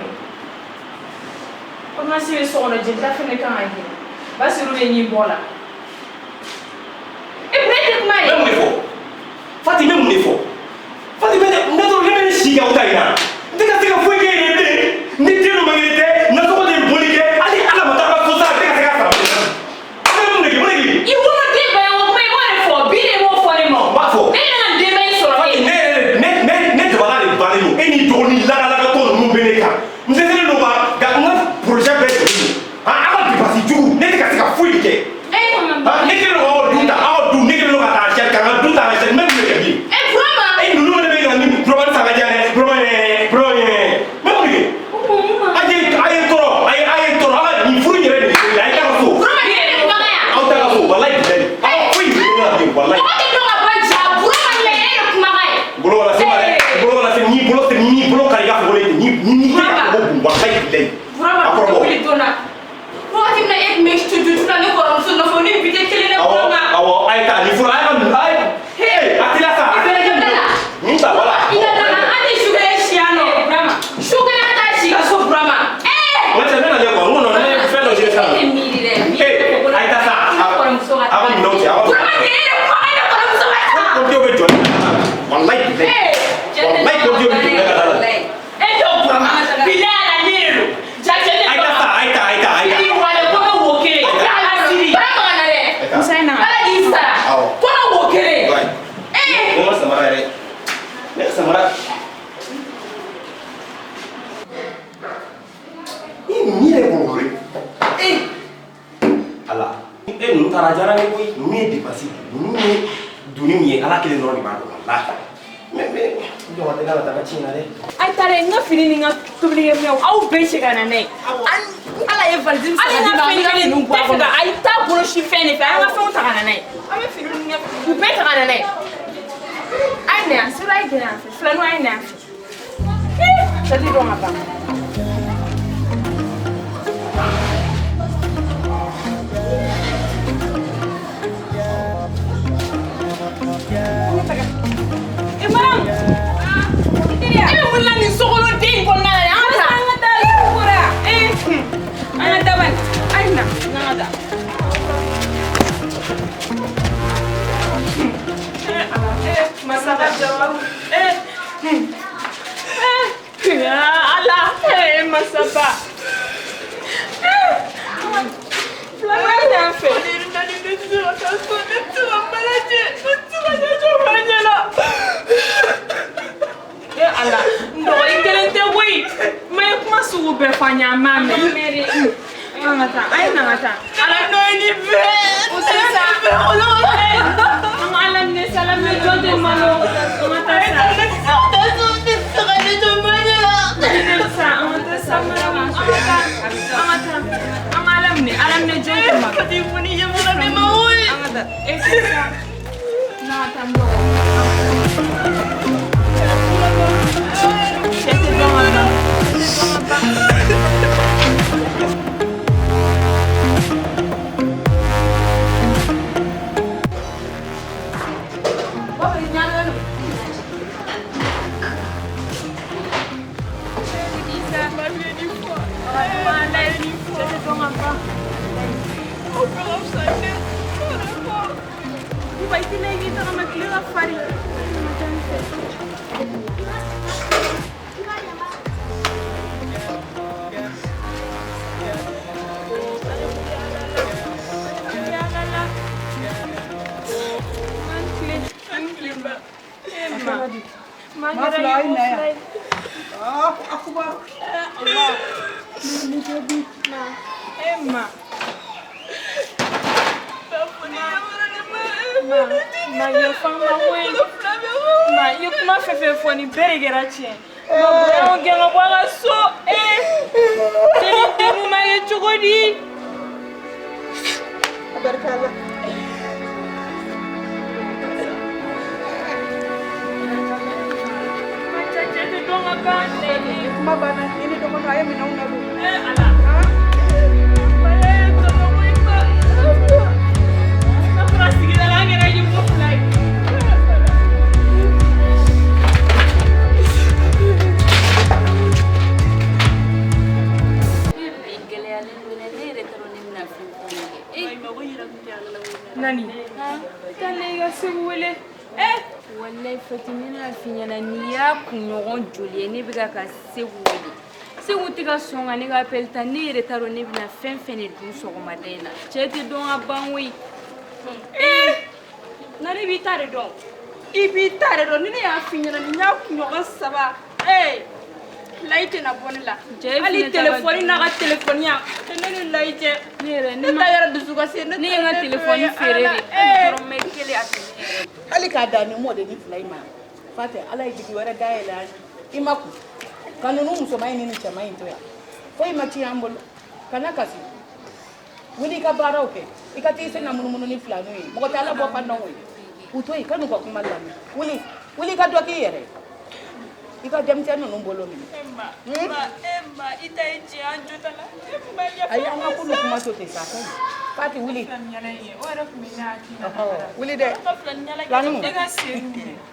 Comment si le son de Dieu t'a fait quand même. Va se revenir voilà. Et peut-être mal. même il faut. Fadi même il faut. Fadi mais ne doit jamais chier au taïna. Dès que tu as fouillé ni tu ne m'inquiète, ne sois pas des boliquets. Allez, à la montagne, faut ça, dès que tu as fait. Il vous me dit, ben, on peut voir les faux, bien les mots, faut les mots. Pas faux. Mais il y a un débat sur la vie. Ne te voilà les balles, et ni doni, là, tout le monde bénéka. Nous essayons de nous voir, car on a projet bête. Ah, avant de passer du coup, n'est-ce que tu as fouillé. Ah, n'est-ce que nous avons dit, ah, nous, n'est-ce que nous avons acheté, car nous avons acheté, même le cabinet. Eh, vraiment? Et nous, nous avons dit, probablement, ça va dire, probablement, Ala ye valise ala ye fini nu bɔ a kɔnɔ a ye taa bolo si fɛn de fɛ an ka fɛnw ta ka na n'a ye an bɛ fini ninnu ɲɛ u bɛɛ ta ka na n'a ye a ye na yan sira ye gɛlɛya fɛ filaninw a ye na yan fɛ sadi dɔn ka ban. Madame, e bɛ mun na nin sokɔnɔden in kɔnɔna la an ka taa. Ana daban, aina, nada. Masaka jawab. Ya Allah, masaba. Flaman dah fe. Dari itu atas itu balaje, itu balaje banyak. Ya Allah, ndo ingelente wei. Mai kuma sugu bɛɛ fɔ an ye an m'a mɛn. An ka taa, a ye na ka taa. Ala n'o ye nin bɛɛ. O tɛ sa. Olu tɛ. An ka Ala minɛ sa, Ala minɛ jɔn tɛ malo. An ka taa sa. An ka taa sa, ne jɔ manje la. Ne sa, an ka taa sa, madame. An ka taa. An ka taa. An ka Ala minɛ jɔn tɛ malo. Ka t'i foni ɲɛmɔgɔ de ma o ye. An ka taa. E tɛ sa. N'an ka taa n dɔgɔ. Cɛ tɛ dɔn ka ban. Ma, il comment fait foni berigera tien. Ma on ganga boga so Teni ma ye chogodi. Barkala. Ma chacha te donga bande. Kuma bana ini dong no ayo minong na lu. Ala. Pare to mo iko. Na frasi gida la ngera yu mo fly. Nani? Tale ga segule. Wallahi Fatimina finyana ni ya kunyogon joli ne biga ka segule. Seguti ka songa ne ga pelta ne retaro ne bina fenfene du sogoma dena. Cheti don abanwi. Nani bi tare don. Ibi tare don ni ya finyana ni ya kunyogon saba. Laite na bonela. Ali telefoni na ga telefoni ya. Tene laite. Nere ne ta yara dusu ka se ne nga telefoni ferere. Ro mekele atene. Ali ka dani mo de ni flaima. Fate ala jigi wara daela. Imaku. Kanunu musomai ni chama into ya. Foi mati ambol. Kana kasi. Wili ka bara oke. Ikati se na mununu ni flanu yi. Mo ta ala bo panda wo. Utoi kanu kwa kumalami. Wili ka doki yere. Ika demteno nombolo mi. Emma, ita eji anjotala. Emma ya. Ayi anga kulu kuma so te saka. Fati wili. Ora kumina ati. Wili de. Lanu. Ega seri.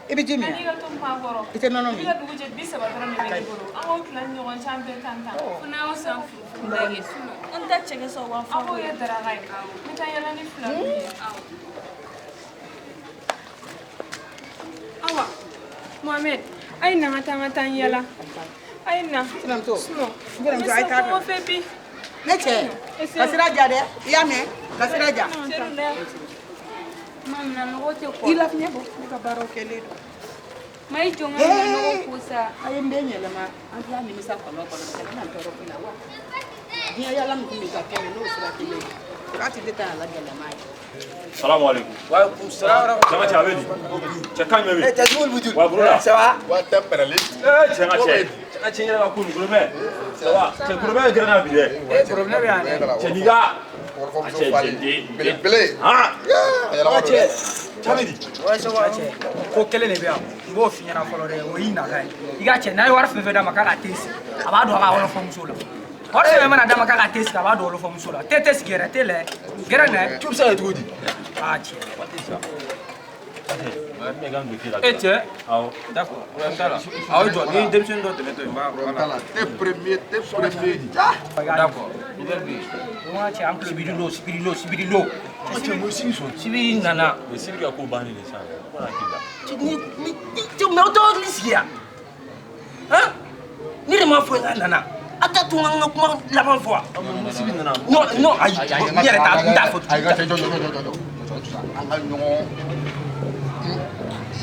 Ibi jimi. Ega tumpa goro. Ite nono mi. Ega duguje bisa badara ne be goro. Awo klan nyogon chambe tanta. Kuna osa fu ndage suno. Onta chege so wa fa. Awo ya daraga ka. Mita yala ni flan. Awa. Mohamed. Ay na ngata yala. Ay na. Sinam to. Sno. Ngiram to ay ta. Mo febi. Neche. Kasiraja de. Yame. Kasiraja. Mam na ngote ko. Ila fnyebo. Nika baro kele. Mai jonga na no kusa. Ay mbenye lama. Antia ni misa kono na toro kila wa. Dia yala mkumi ka kele no sira kele. Ati deta la gele mai. Salam alaikum. Wa alaikum salam. Chama cha bedi. Chakani wewe. Eh, tajul bujul. Wa bro. Ça va? Wa temperali. Chama cha. Chama cha ngela ku ngulome. Ça va. Che ngulome grana bi de. Eh, problème ya. Che diga. Bele. Ah. Ayala Che. Chamedi. Wa so wa che. Ko kele ne bia bo finyana folo de o ina kai iga che na war fe da makaka tesi abado ga wala fo musula war fe mana da makaka tesi abado wala fo musula tetes gere tele gere ne Tu sais tout dit. ah che Et che d'accord ah oui toi ni demsen do te meto ba voilà T'es premier. d'accord moi che ample bidilo sibirilo che mo sini so. sibiri nana Le sini ga ko bani le sa. Ko na kila. tu me auto lisia hein ni de ma fo nana ata tu nga kuma la ma fois Sini nana. non ay ni yɛrɛ t'a fɔ Ay ga jo. Anga nyongo.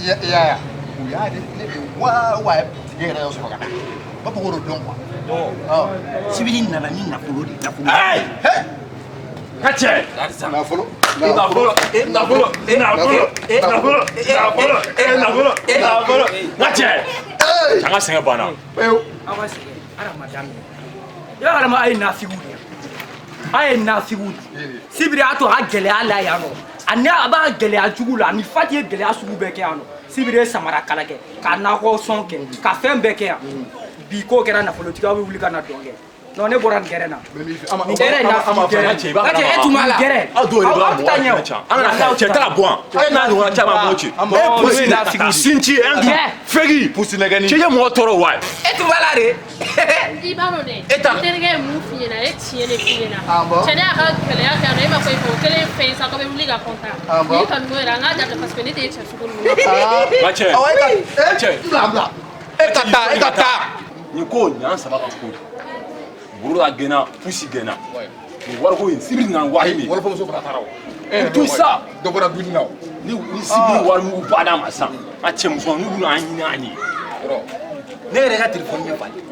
Ya. Uya de wa tigere yo so ka. Ba ko ro don kwa. sibiri nana ni nafolo de nafolo Hey! Kache. Nafolo. Nafolo. Kache. Changa senga bana. awa sɛgɛ hadamaden ya hadama a ye nasigiw de ye a ye nasigiw de sibiri a to a gɛlɛya la yan nɔ ani a b'a gɛlɛya jugu la ani fati ye gɛlɛya sugu bɛɛ kɛ yan nɔ sibiri ye samara kala kɛ ka nakɔ sɔn kɛ ka fɛn bɛɛ kɛ yan bi ko kɛra nafolotigiw bɛ wuli ka na dɔn kɛ non ne bɔra nin gɛrɛ na nin gɛrɛ in nafolo gɛrɛ e tun b'a la gɛrɛ aw tɛ taa ɲɛ o An na cɛ tala bɔn. Ay na ɲɔgɔn caman mo ci. E pusi na sinci en fegi. Pusi na gani. Cɛ ye mɔgɔ tɔɔrɔ wa. e tun b'a la de I b'a dɔn dɛ i terikɛ ye mun f'i ɲɛna e tiɲɛ de f'i ɲɛna cɛ ne y'a ka gɛlɛya kɛ yan nɔ e b'a fɔ e fɛ o kelen fɛn sa k'a bɛ wuli ka kɔntan n'i kanu yɛrɛ an k'a dabila parce que ne t'e cɛ sugu ninnu Ba cɛ. Bla. E ka taa. Ni ko ɲan saba ka ko. Buru la gɛnna pusi gɛnna. Ni wari ko in sibiri na wahi ni. Wala fo so ka taraw. Tout ça. Do bora dunna. Ni sibiri wari mu ba da ma san. A cɛ muso nu na ɲini a ɲi. ne yɛrɛ ka telefɔni ɲɛ falen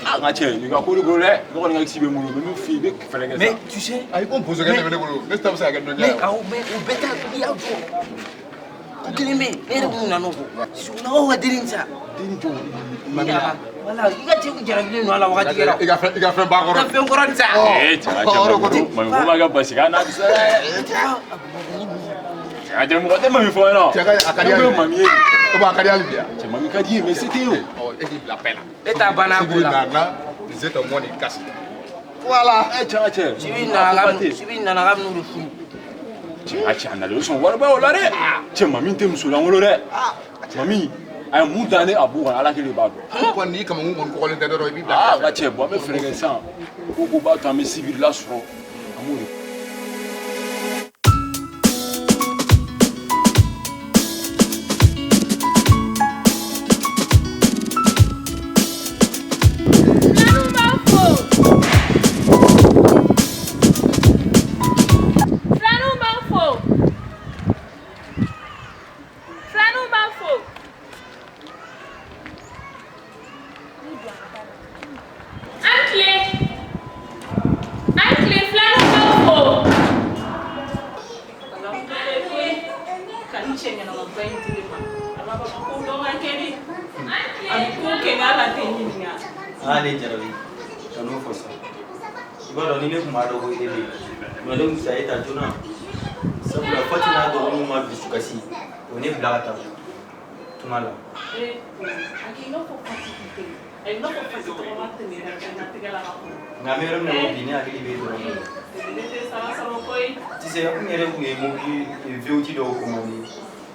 A ka cɛ ni ka ko de ko dɛ. Ne kɔni ka sibe mun bɛ min fi bɛ fɛlɛ kɛ mais sa. tu sais Ay ko poso ka ne bolo. Ne sta sa ka mais donya. aw mais o bɛɛ t'a i y'a jɔ Kilime, era kuna no. Suna o dirinsa. Dirinto. Mamina. Wala, iga tiku jarabile no ala wakati kera. Iga fe ba goro. Iga fe goro nsa. Mama ga basigana bisa. Aja mo kote mami fo no. Akari mami. Ba akari alibia. Mami kadi mais c'était où? Oh, équipe la peine. Et ta bana bola. Vous êtes au moins des casse. Voilà. Sibina ngam no fu. Acha na lo son wala ba wala re. Mami tem sula ngolo re. Mami ay mu dane abu ala ke le ba do. Ko ni kama ngun ko len dero bi. Ah, ba che bo me frère ça. Ko ba ta me civil la sur. Amour. Ale jarabi kanu fosa ibado ni ne kuma do hoye de madam sai ta juna sabula fatina do mu ma bisukasi woni blata tumala akino fo fatite ay no fo fatite ko matte ni na tigala ngamero ne bini akili be do te sala sala koy ti se ko ngere ku mo ki veuti do ko mani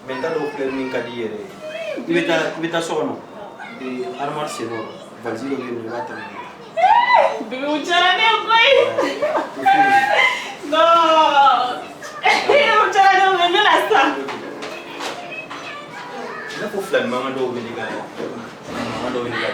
menta do planning kadi yere ibeta sono de armar seno Valzilo che mi mette bebe ucciare poi no ucciare non me la sta la può flan mama do vedi ga mama do vedi ga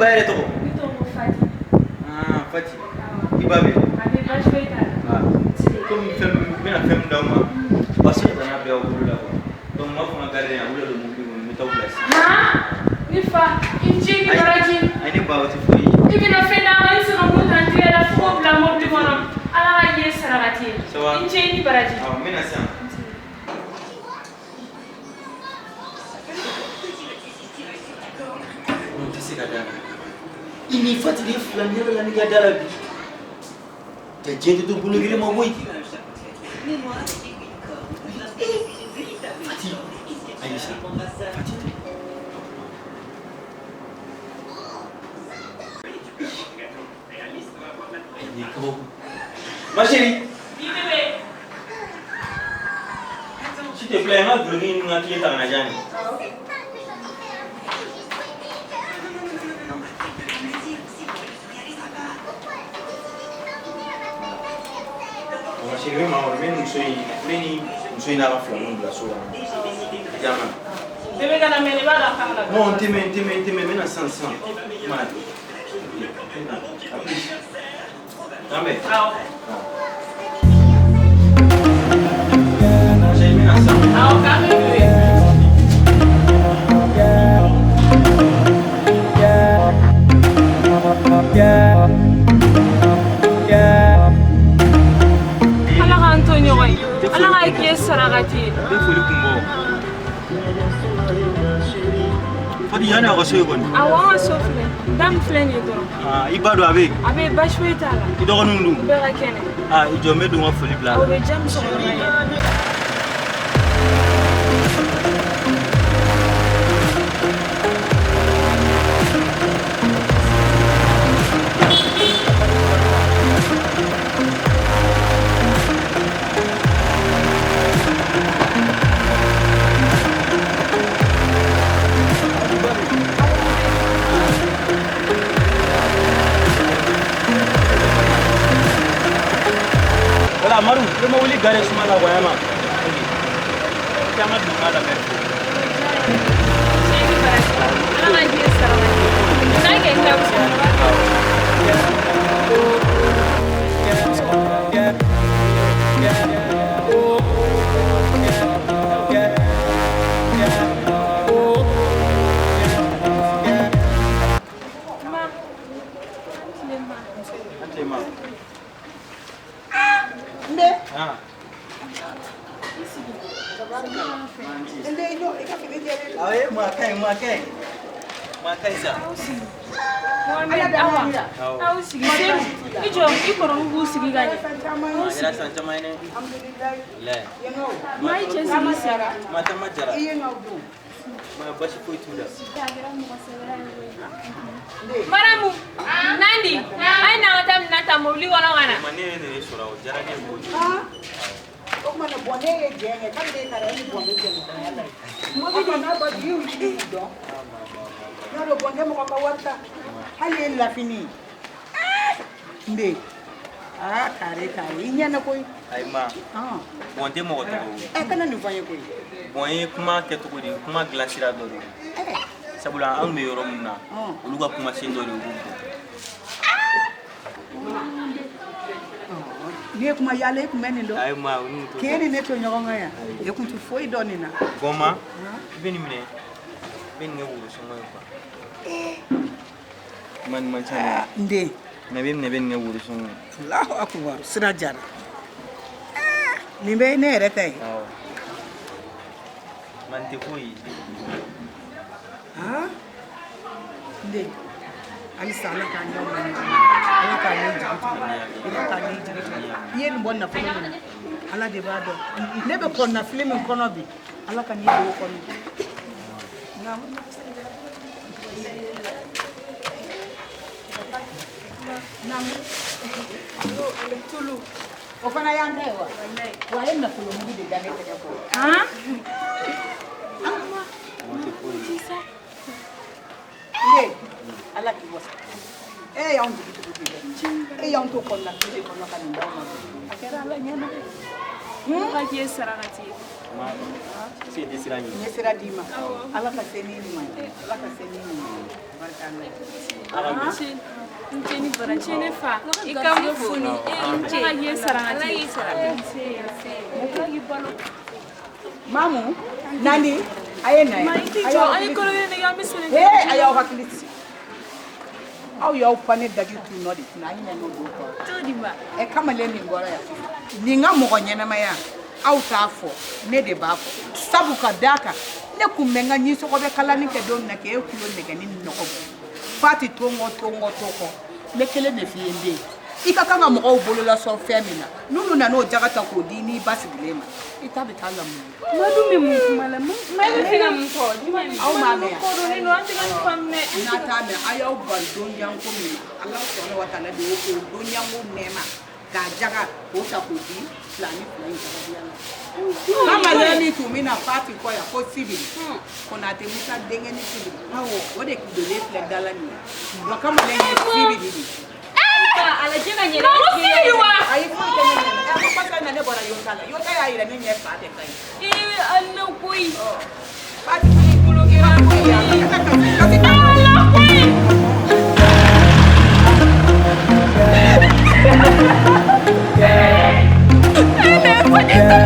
Bayar itu. Itu Fati. Ah, Fati. Ibabe. Abi bashweta. Ah. Comme mina fem dama. Basi dana biya wula. Donc ma fona garder ya wula do mu mi taw place. Ha? Ni fa, inji ni baraji. Ai ne ba wati foi. Ibi na fenda ma isi no mutan tira fo bla mo bi mono. Ala ye saragati. Inji ni baraji. Ah, mina sa. Ini fatigué flan yalla la ni ga dara bi te jenti do bulu gire mo moy Fati Aïcha Fati Nico ma chérie s'il te plaît ma vlogin nga ki ta na jani Sirve ma ora non sei nada flan la sola. Chiama. Deve che me ne vada a fare. No, ti me mena sansa. Ma. Vabbè. Ciao. Sei mena sansa. Ciao, cambio. Ala ka ye saragati. Be foli kumbo. Fadi yana ko soy gon. Awa sofle. Dam fleni do. Ah, ibado abe. Abe bashweta la. Ido nundu. Be ga kene. Ah, ijome do ma foli bla. Abe jam so na. Maru, eu vou ligar esse mala guaiama. Chama de mala mesmo. Chega para cá. Ela vai dizer, ela vai dizer. Não é que é Awe makai sa. Mohamed awa. Aw sigi se. Ijo ikoro ngu sigi gani. Jara san chama ne. Alhamdulillah. La. Mai che sigi sara. Mata majara. Iye ngawdu. Ma bashi ko tuda. Maramu. Nandi. Ai na nata mobli wala wana. Mane ne sura o jara ne ko. O mana bone ye jenge kan de kare ni bone jenge kan yalla. Mo bi na ba yu ni do. Ya do bone mo ka warta. Hali la fini. Nde. Kare inya na koy. Ay ma. Bonde mo to. Kana ni fanye koy. Bonye kuma ke to ko di kuma glaciera do. Sabula an me yoro munna. Olu ka kuma sen do ru. Ni kuma yale kuma ni do. Ay ma unu to. Keni ne to nyoga ya. E kun tu foi do ni na. Goma. Beni mine. Ben nge wuro so ngoy kwa. Man chana. Nde. Na ben nge wuro so ngoy. Allahu akbar. Sira jana. Ni be ne rete. Man te koyi. Nde. Ali sala ka nyaw ma ni. Ala ka ni jigiti. Ala ka ni jigiti. Yen bon na fulu ni. Ala de ba do. Ne be kon na film kono bi. Ala ka ni do kono. Nam. Nam. Tulu. O fana yanga wa. Wa yen na fulu mu de dane ka ko. Nde. Ala ki wasa. Ya on jigiti ko. Ya on to kon na fili kono kan ndaw ma. Akera ala nyana. Ka ke saragati. Si di sirani. Ni sira dima. Ala ka seni ni mai. Ala ka seni ni. Barka Allah. Ncheni bara chene fa. Ikamfuni. Ncheni ka ke saragati. Mamu, nani? Ayena. Ayo kolo ne ga misene. Ayo hakiliti. Aw yaw pane dagi tu no di na hina no do ko. To di ba. Kama le ni ngora ya. Ni nga mo nyana ma ya. Aw ta fo ne de ba ko. Sabu ka daka. Ne kumenga nyi so ko be kala ni ke don na ke ekulo ne ke ni no ko. Fati tongo ko. Ne kele ne fi ende. Ika kanga mo ko bolo la so femina. Nunu na no jagata ko di ni basigilema. Ita be kala mo. Madumi mu kumala mu. Mai fina mu ko. Aw ma me. Ko do ni no anti kan famme. Na ta me ayaw bal don yang ko mi. Allah subhanahu wa ta'ala de ko don yang mo mema. Ga jaga ko ta ko di plani kama leni tu mina party ko ya ko sibi. Ko na te musa denge ni sibi. Awo o de ki do le fle dala ni. Wa kama leni sibi di. Ala jina nyere. Ayi ko ke ni. Ko pasa na ne bora yo tala. Yo ta ya ira ni nye pa te kai. Allah koi. Party ni kulo ke ra ko ya. Allah koi. Hey, man, what is the